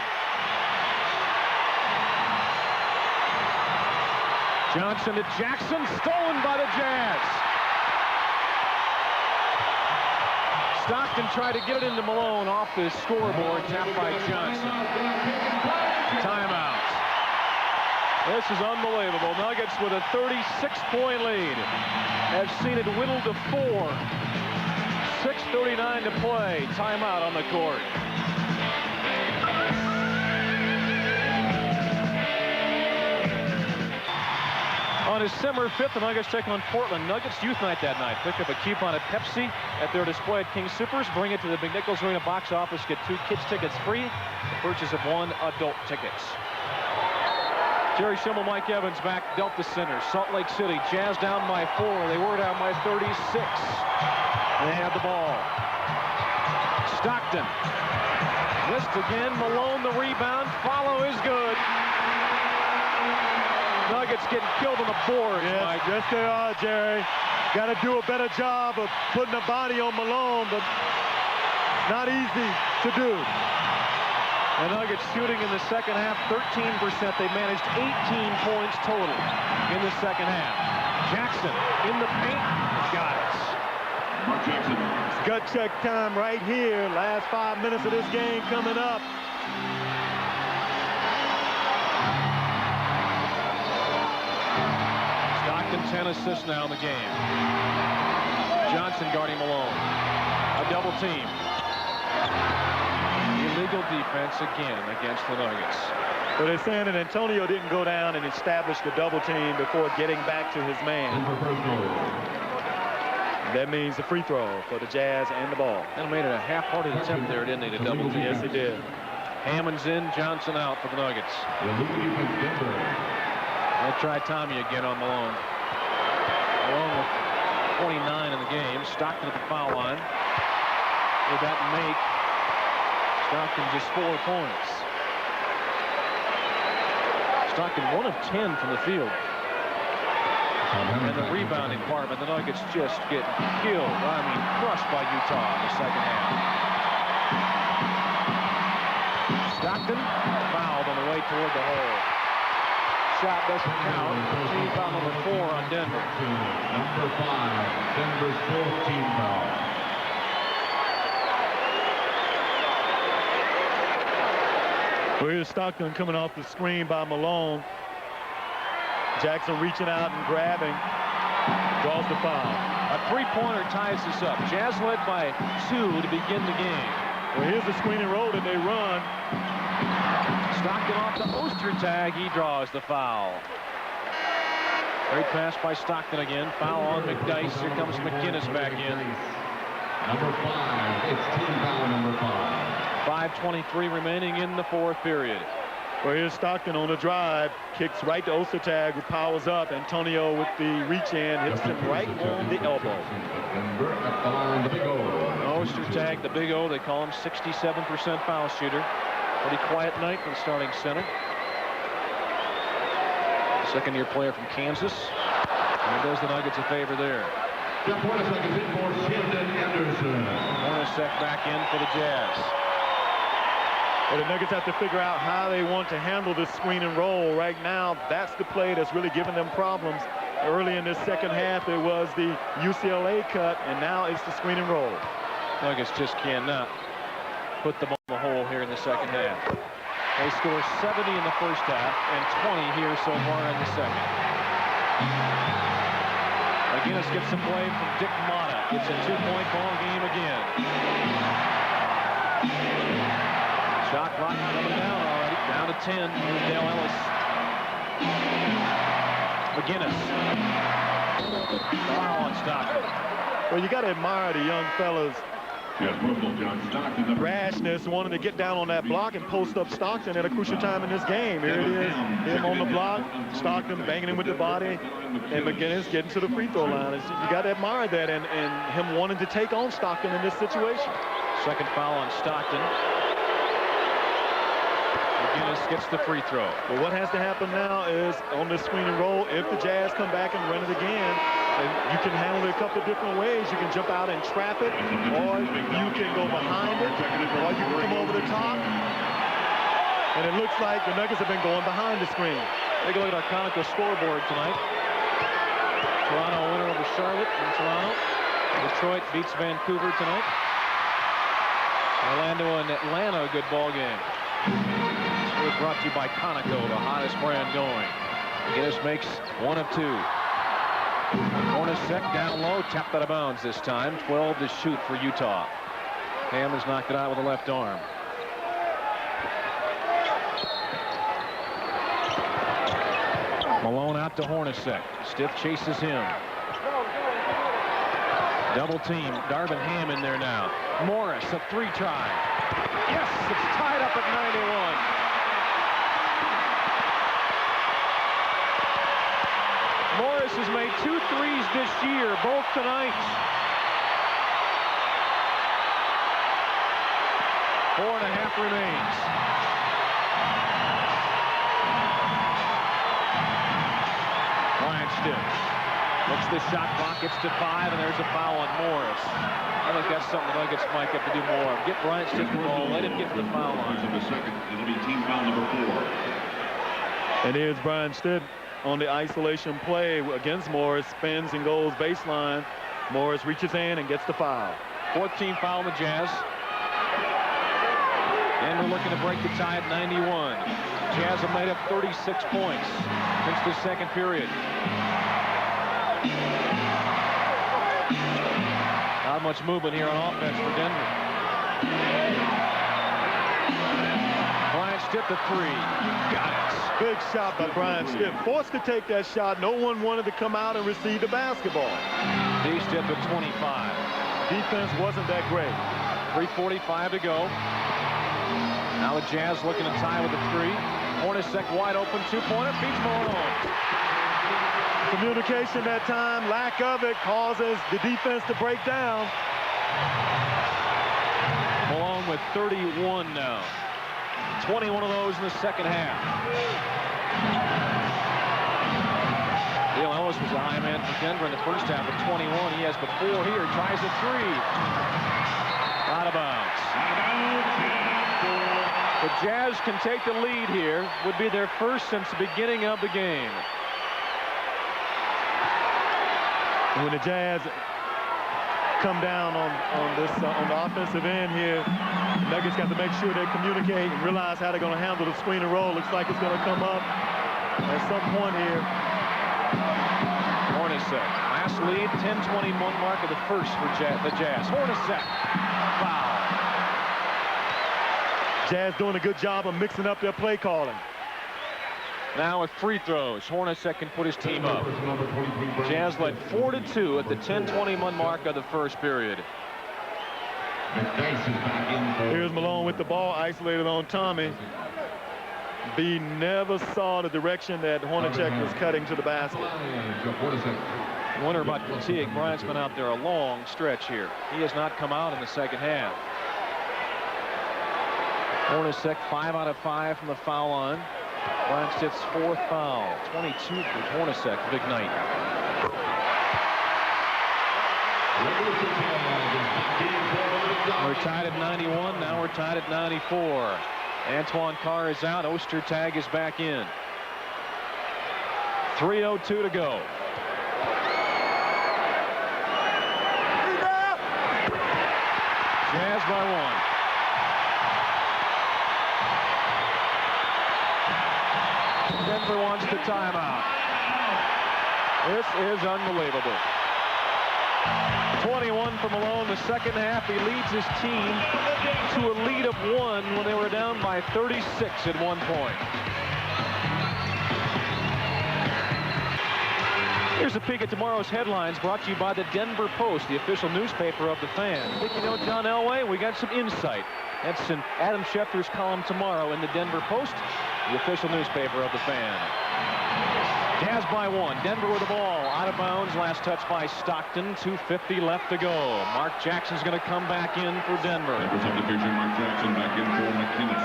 Johnson to Jackson, stolen by the Jazz. Stockton tried to get it into Malone off the scoreboard, tapped by Johnson. Timeout. This is unbelievable. Nuggets with a 36-point lead have seen it whittled to 4. 6:39 to play. Timeout on the court. On December 5th, the Nuggets take on Portland. Nuggets Youth Night that night. Pick up a coupon at Pepsi at their display at King Soopers. Bring it to the McNichols Arena box office. Get 2 kids tickets free. The purchase of 1 adult tickets. Jerry Schimmel, Mike Evans back, Delta Center, Salt Lake City. Jazz down by 4. They were down by 36. They have the ball. Stockton. Missed again. Malone the rebound. Follow is good. Nuggets getting killed on the board. Yes, Mike. Yes, they are, Jerry. Got to do a better job of putting a body on Malone, but not easy to do. The Nuggets shooting in the second half 13%. They managed 18 points total in the second half. Jackson in the paint. Got it. Mark Jackson. It's gut check time right here. Last 5 minutes of this game coming up. Stockton 10 assists now in the game. Johnson guarding Malone. A double team. Illegal defense again against the Nuggets. Well, they're saying that Antonio didn't go down and establish the double team before getting back to his man. That means a free throw for the Jazz and the ball. And made it a half-hearted attempt there, didn't he, to double team? Yes, he did. Hammond's in, Johnson out for the Nuggets. They'll try Tommy again on Malone. Malone with 29 in the game. Stockton at the foul line. With that make, Stockton just 4 points. Stockton 1 of 10 from the field. And the rebounding part, but the Nuggets just get killed. I mean, crushed by Utah in the second half. Stockton fouled on the way toward the hole. Shot doesn't count. Team foul number 4 on Denver. Number 5, Denver's 4th team foul. Well, here's Stockton coming off the screen by Malone. Jackson reaching out and grabbing. Draws the foul. A three-pointer ties this up. Jazz led by 2 to begin the game. Well, here's the screen and roll that they run. Stockton off the Ostertag. He draws the foul. Great pass by Stockton again. Foul on McDyess. Here comes McInnes back in. Number 5. It's team foul number 5. 5:23 remaining in the fourth period. Well, here's Stockton on the drive. Kicks right to Ostertag, who powers up. Antonio with the reach in. Hits him right on the elbow. Ostertag, the big O. They call him 67% foul shooter. Pretty quiet night for the starting center. Second-year player from Kansas. And does the Nuggets a favor there. Hornacek back in for the Jazz. Well, the Nuggets have to figure out how they want to handle this screen and roll. Right now, that's the play that's really giving them problems. Early in this second half, it was the UCLA cut, and now it's the screen and roll. Nuggets just cannot put the ball in the hole here in the second half. They score 70 in the first half and 20 here so far in the second. McInnes gets some play from Dick Motta. It's a 2-point ball game again. Shot clock coming down already. Down to 10. Here's Dale Ellis. McInnes. Foul on Stockton. Well, you got to admire the young fellas. Rashness, wanting to get down on that block and post up Stockton at a crucial time in this game. Here it is, him on the block, Stockton banging him with the body, and McInnes getting to the free throw line. You got to admire that, and him wanting to take on Stockton in this situation. Second foul on Stockton. McInnes gets the free throw. Well, what has to happen now is on this screen and roll, if the Jazz come back and run it again, and you can handle it a couple of different ways. You can jump out and trap it, or you can go behind it, or you can come over the top. And it looks like the Nuggets have been going behind the screen. Take a look at our Conoco scoreboard tonight. Toronto winner over Charlotte in Toronto. Detroit beats Vancouver tonight. Orlando and Atlanta, a good ball game. We're brought to you by Conoco, the hottest brand going. McInnes makes 1 of 2. Hornacek down low, tapped out of bounds this time. 12 to shoot for Utah. Hammers knocked it out with the left arm. Malone out to Hornacek. Stiff chases him. Double team. Darvin Ham in there now. Morris, a 3 try. Yes, it's tied up at 91. Morris has made 2 threes this year, both tonight. 4.5 remains. Bryant Stiff looks the shot clock, gets to 5, and there's a foul on Morris. I think that's something the Nuggets might have to do more of. Get Bryant Stiff the ball, let him get to the foul line. It'll be team foul number 4. And here's Bryant Stiff on the isolation play against Morris, spins and goes baseline. Morris reaches in and gets the foul. 14th foul on the Jazz. And we're looking to break the tie at 91. Jazz have made up 36 points since the second period. Not much movement here on offense for Denver. Bryant Stiff the 3. Got it. Big shot by Bryant Stiff. Forced to take that shot. No one wanted to come out and receive the basketball. D. Stiff at 25. Defense wasn't that great. 3:45 to go. Now the Jazz looking to tie with a 3. Hornacek wide open, 2-pointer, beats Malone. Communication that time, lack of it, causes the defense to break down. Malone with 31 now. 21 of those in the second half. Dale Ellis was a high man for Denver in the first half at 21. He has but 4 here. Tries a 3. Out of bounds. The Jazz can take the lead here. Would be their first since the beginning of the game. When the Jazz come down on the offensive end here. Nuggets got to make sure they communicate and realize how they're going to handle the screen and roll. Looks like it's going to come up at some point here. Hornacek, last lead, 10:21 mark of the first for the Jazz. Hornacek, foul. Jazz doing a good job of mixing up their play calling. Now with free throws, Hornacek can put his team up. Jazz led 4-2 at the 10:21 mark of the first period. Here's Malone with the ball, isolated on Tommy. B never saw the direction that Hornacek was cutting to the basket. Wonder about fatigue. Bryant's been out there a long stretch here. He has not come out in the second half. Hornacek 5 out of 5 from the foul line. Bryant's hits 4th foul. 22 for Hornacek. Big night. We're tied at 91. Now we're tied at 94. Antoine Carr is out. Ostertag is back in. 3:02 to go. Jazz by 1. Denver wants the timeout. This is unbelievable. 21 for Malone. The second half, he leads his team to a lead of 1 when they were down by 36 at one point. Here's a peek at tomorrow's headlines, brought to you by the Denver Post, the official newspaper of the Fan. Think you know John Elway? We got some insight. That's in Adam Schefter's column tomorrow in the Denver Post, the official newspaper of the Fan. Jazz by 1. Denver with the ball. Out of bounds. Last touch by Stockton. 2:50 left to go. Mark Jackson's going to come back in for Denver. Denver substitution, Mark Jackson back in for McInnes.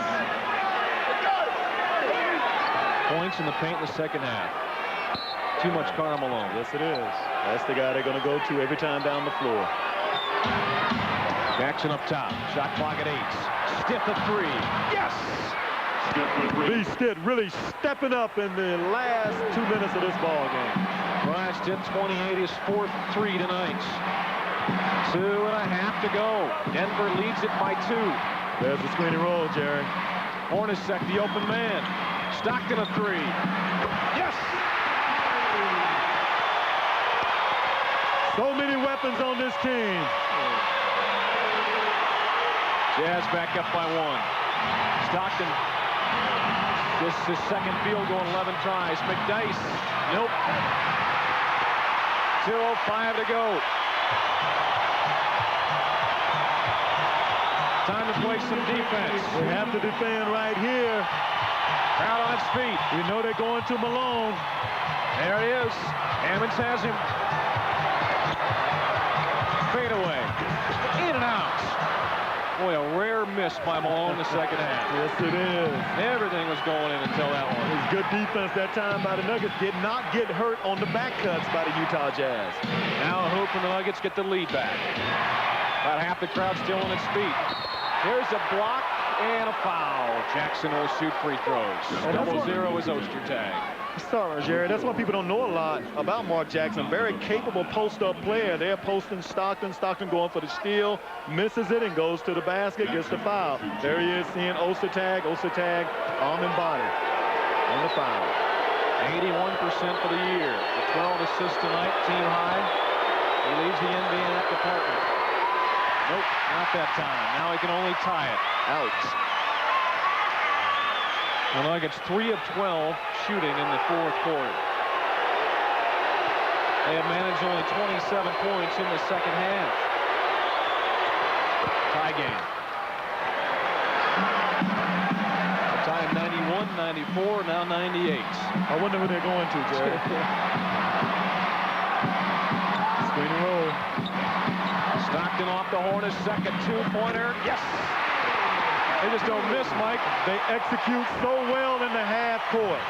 Points in the paint in the second half. Too much Karl Malone. Yes, it is. That's the guy they're going to go to every time down the floor. Jackson up top. Shot clock at 8. Stiff at 3. Yes! B. Stitt really stepping up in the last 2 minutes of this ball game. Bryant Stitt, 28, his 4th 3 tonight. 2.5 to go. Denver leads it by 2. There's the screen and roll, Jerry. Hornacek, the open man. Stockton a 3. Yes! So many weapons on this team. Jazz back up by 1. Stockton. This is his second field goal in 11 tries. McDyess. Nope. 2:05 to go. Time to play some defense. We have to defend right here. Crowd on its feet. You know they're going to Malone. There he is. Hammonds has him. Fade away. In and out. Boy, a rare miss by Malone in the second half. Yes, it is. Everything was going in until that one. It was good defense that time by the Nuggets. Did not get hurt on the back cuts by the Utah Jazz. Now a hoop and the Nuggets get the lead back. About half the crowd still on its feet. Here's a block and a foul. Jackson will shoot free throws. 0-0 is Ostertag. Sorry, Jerry. That's why people don't know a lot about Mark Jackson. Very capable post-up player. They're posting Stockton. Stockton going for the steal, misses it, and goes to the basket, gets the foul. There he is seeing Ostertag. Ostertag, arm and body on the foul. 81% for the year. The 12 assists tonight, team high. He leads the NBA in that department. Nope, not that time. Now he can only tie it. Out. The Nuggets 3 of 12 shooting in the 4th quarter. They have managed only 27 points in the second half. Tie game. The tie 91, 94, now 98. I wonder who they're going to, Jerry. Screen and roll. Stockton off the Hornacek, a 2-pointer. Yes! They just don't miss, Mike. They execute so well in the half court.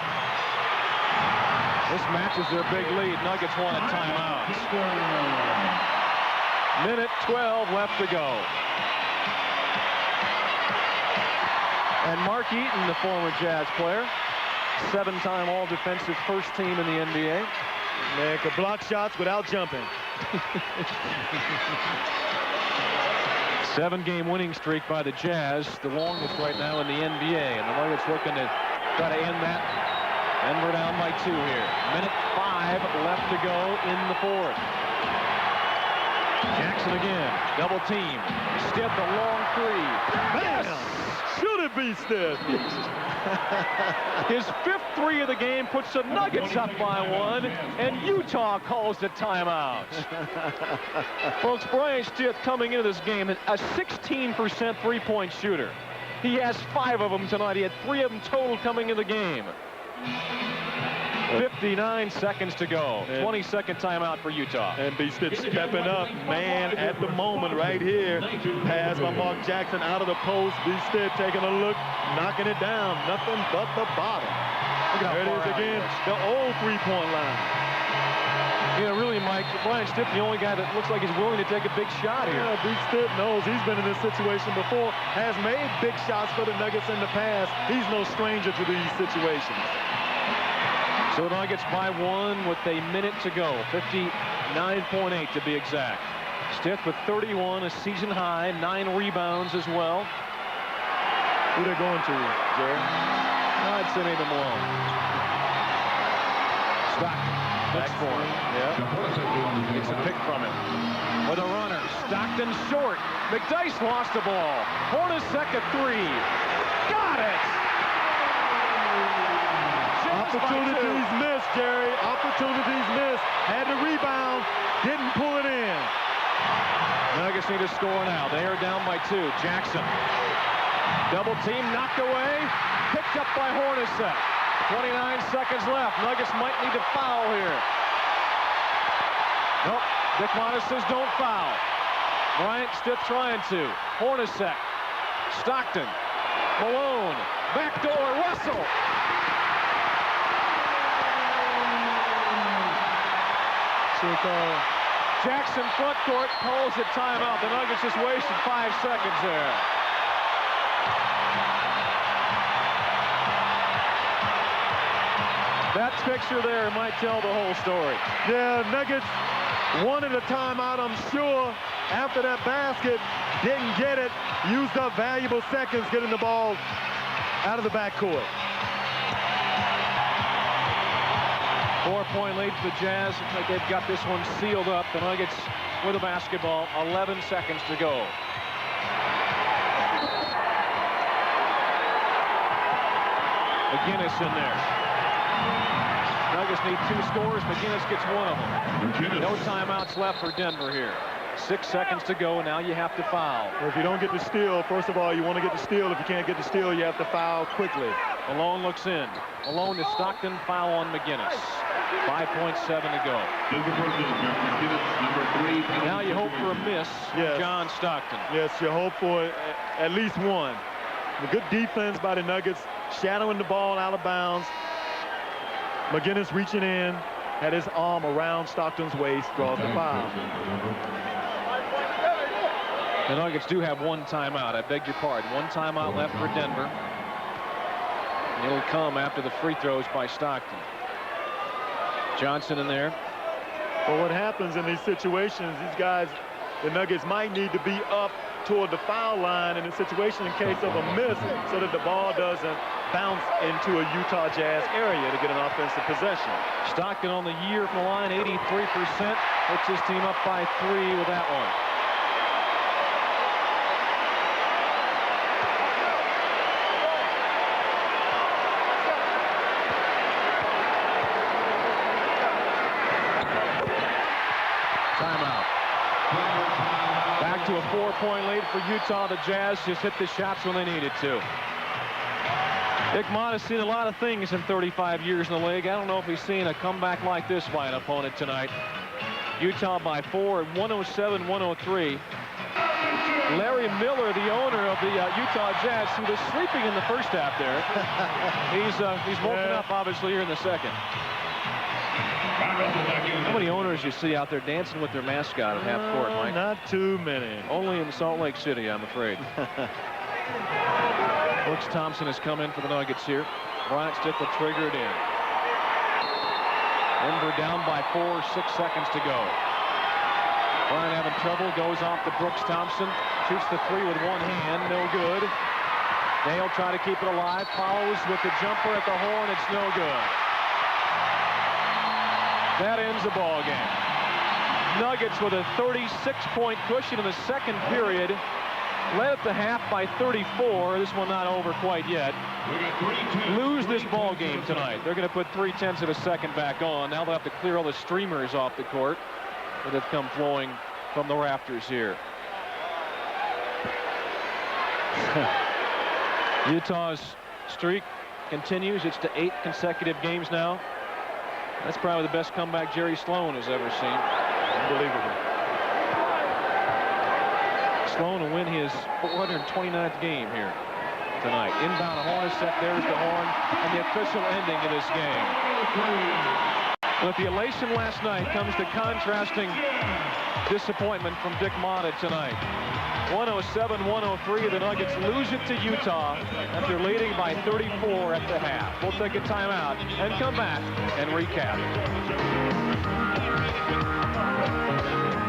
This matches their big lead. Nuggets want a timeout. Minute 12 left to go. And Mark Eaton, the former Jazz player, 7-time all-defensive first team in the NBA. Man could block shots without jumping. Seven-game winning streak by the Jazz, the longest right now in the NBA, and the Nuggets looking to try to end that. Denver down by 2 here. Minute 5 left to go in the fourth. Jackson again, double team. Stiff a long 3. Bam! Should it be Stiff? His 5th 3 of the game puts the Nuggets up by 1, and Utah calls the timeout. Folks, Brian Stiff coming into this game, a 16% three-point shooter. He has 5 of them tonight. He had 3 of them total coming in the game. 59 seconds to go. 22nd timeout for Utah. And B-Stiff stepping up, man, at the moment right here. Pass by Mark Jackson out of the post. B-Stiff taking a look, knocking it down. Nothing but the bottom. There it is again, the old three-point line. Yeah, really, Mike, Brian Stiff, the only guy that looks like he's willing to take a big shot here. Yeah, B-Stiff knows he's been in this situation before, has made big shots for the Nuggets in the past. He's no stranger to these situations. So the Nuggets by 1 with a minute to go. 59.8 to be exact. Stiff with 31, a season high, 9 rebounds as well. Who they going to, Jerry? I'd say maybe Malone. Stockton. Next for him. Yeah. Gets a pick from him. With a runner. Stockton short. McDyess lost the ball. Hornacek a 3. Got it! Opportunities missed, Jerry. Opportunities missed. Had to rebound. Didn't pull it in. Nuggets need to score now. They are down by 2. Jackson. Double team knocked away. Picked up by Hornacek. 29 seconds left. Nuggets might need to foul here. Nope. Dick Monis says don't foul. Bryant Stiff trying to. Hornacek. Stockton. Malone. Backdoor. Russell. Jackson front court calls it timeout. The Nuggets just wasted 5 seconds there. That picture there might tell the whole story. Yeah, Nuggets wanted a timeout, I'm sure. After that basket, didn't get it. Used up valuable seconds getting the ball out of the backcourt. 4-point lead for the Jazz. Looks like they've got this one sealed up. The Nuggets with the basketball. 11 seconds to go. McGinnis in there. Nuggets need 2 scores. McGinnis gets 1 of them. No timeouts left for Denver here. 6 seconds to go, and now you have to foul. Well, if you don't get the steal, first of all, you want to get the steal. If you can't get the steal, you have to foul quickly. Malone looks in. Malone to Stockton, foul on McGinnis. 5.7 to go. Now you hope for a miss from John Stockton. Yes, you hope for at least 1. A good defense by the Nuggets, shadowing the ball out of bounds. McGinnis reaching in, had his arm around Stockton's waist, draws the foul. The Nuggets do have 1 timeout. I beg your pardon. 1 timeout left for Denver. And it'll come after the free throws by Stockton. Johnson in there. Well, what happens in these situations, these guys, the Nuggets might need to be up toward the foul line in a situation in case of a miss so that the ball doesn't bounce into a Utah Jazz area to get an offensive possession. Stockton on the year from the line, 83%. Puts his team up by 3 with that one. To a 4-point lead for Utah. The Jazz just hit the shots when they needed to. Dick Mott has seen a lot of things in 35 years in the league. I don't know if he's seen a comeback like this by an opponent tonight. Utah by 4 at 107-103. Larry Miller, the owner of the Utah Jazz, who was sleeping in the first half there. He's woken up obviously here in the second. How many owners you see out there dancing with their mascot at half court, Mike? Not too many. Only in Salt Lake City, I'm afraid. Brooks Thompson has come in for the Nuggets here. Bryant Stiff will trigger it in. Denver down by 4, 6 seconds to go. Bryant having trouble, goes off to Brooks Thompson, shoots the three with one hand, no good. Dale try to keep it alive, follows with the jumper at the horn, it's no good. That ends the ball game. Nuggets with a 36-point cushion in the second period. Led at the half by 34. This one not over quite yet. Lose this ball game tonight. They're going to put 3/10 of a second back on. Now they'll have to clear all the streamers off the court that have come flowing from the rafters here. Utah's streak continues. It's to 8 consecutive games now. That's probably the best comeback Jerry Sloan has ever seen. Unbelievable. Sloan will win his 429th game here tonight. Inbound Hornacek, there's the horn, and the official ending of this game. With the elation last night comes the contrasting disappointment from Dick Motta tonight. 107-103, the Nuggets lose it to Utah after leading by 34 at the half. We'll take a timeout and come back and recap.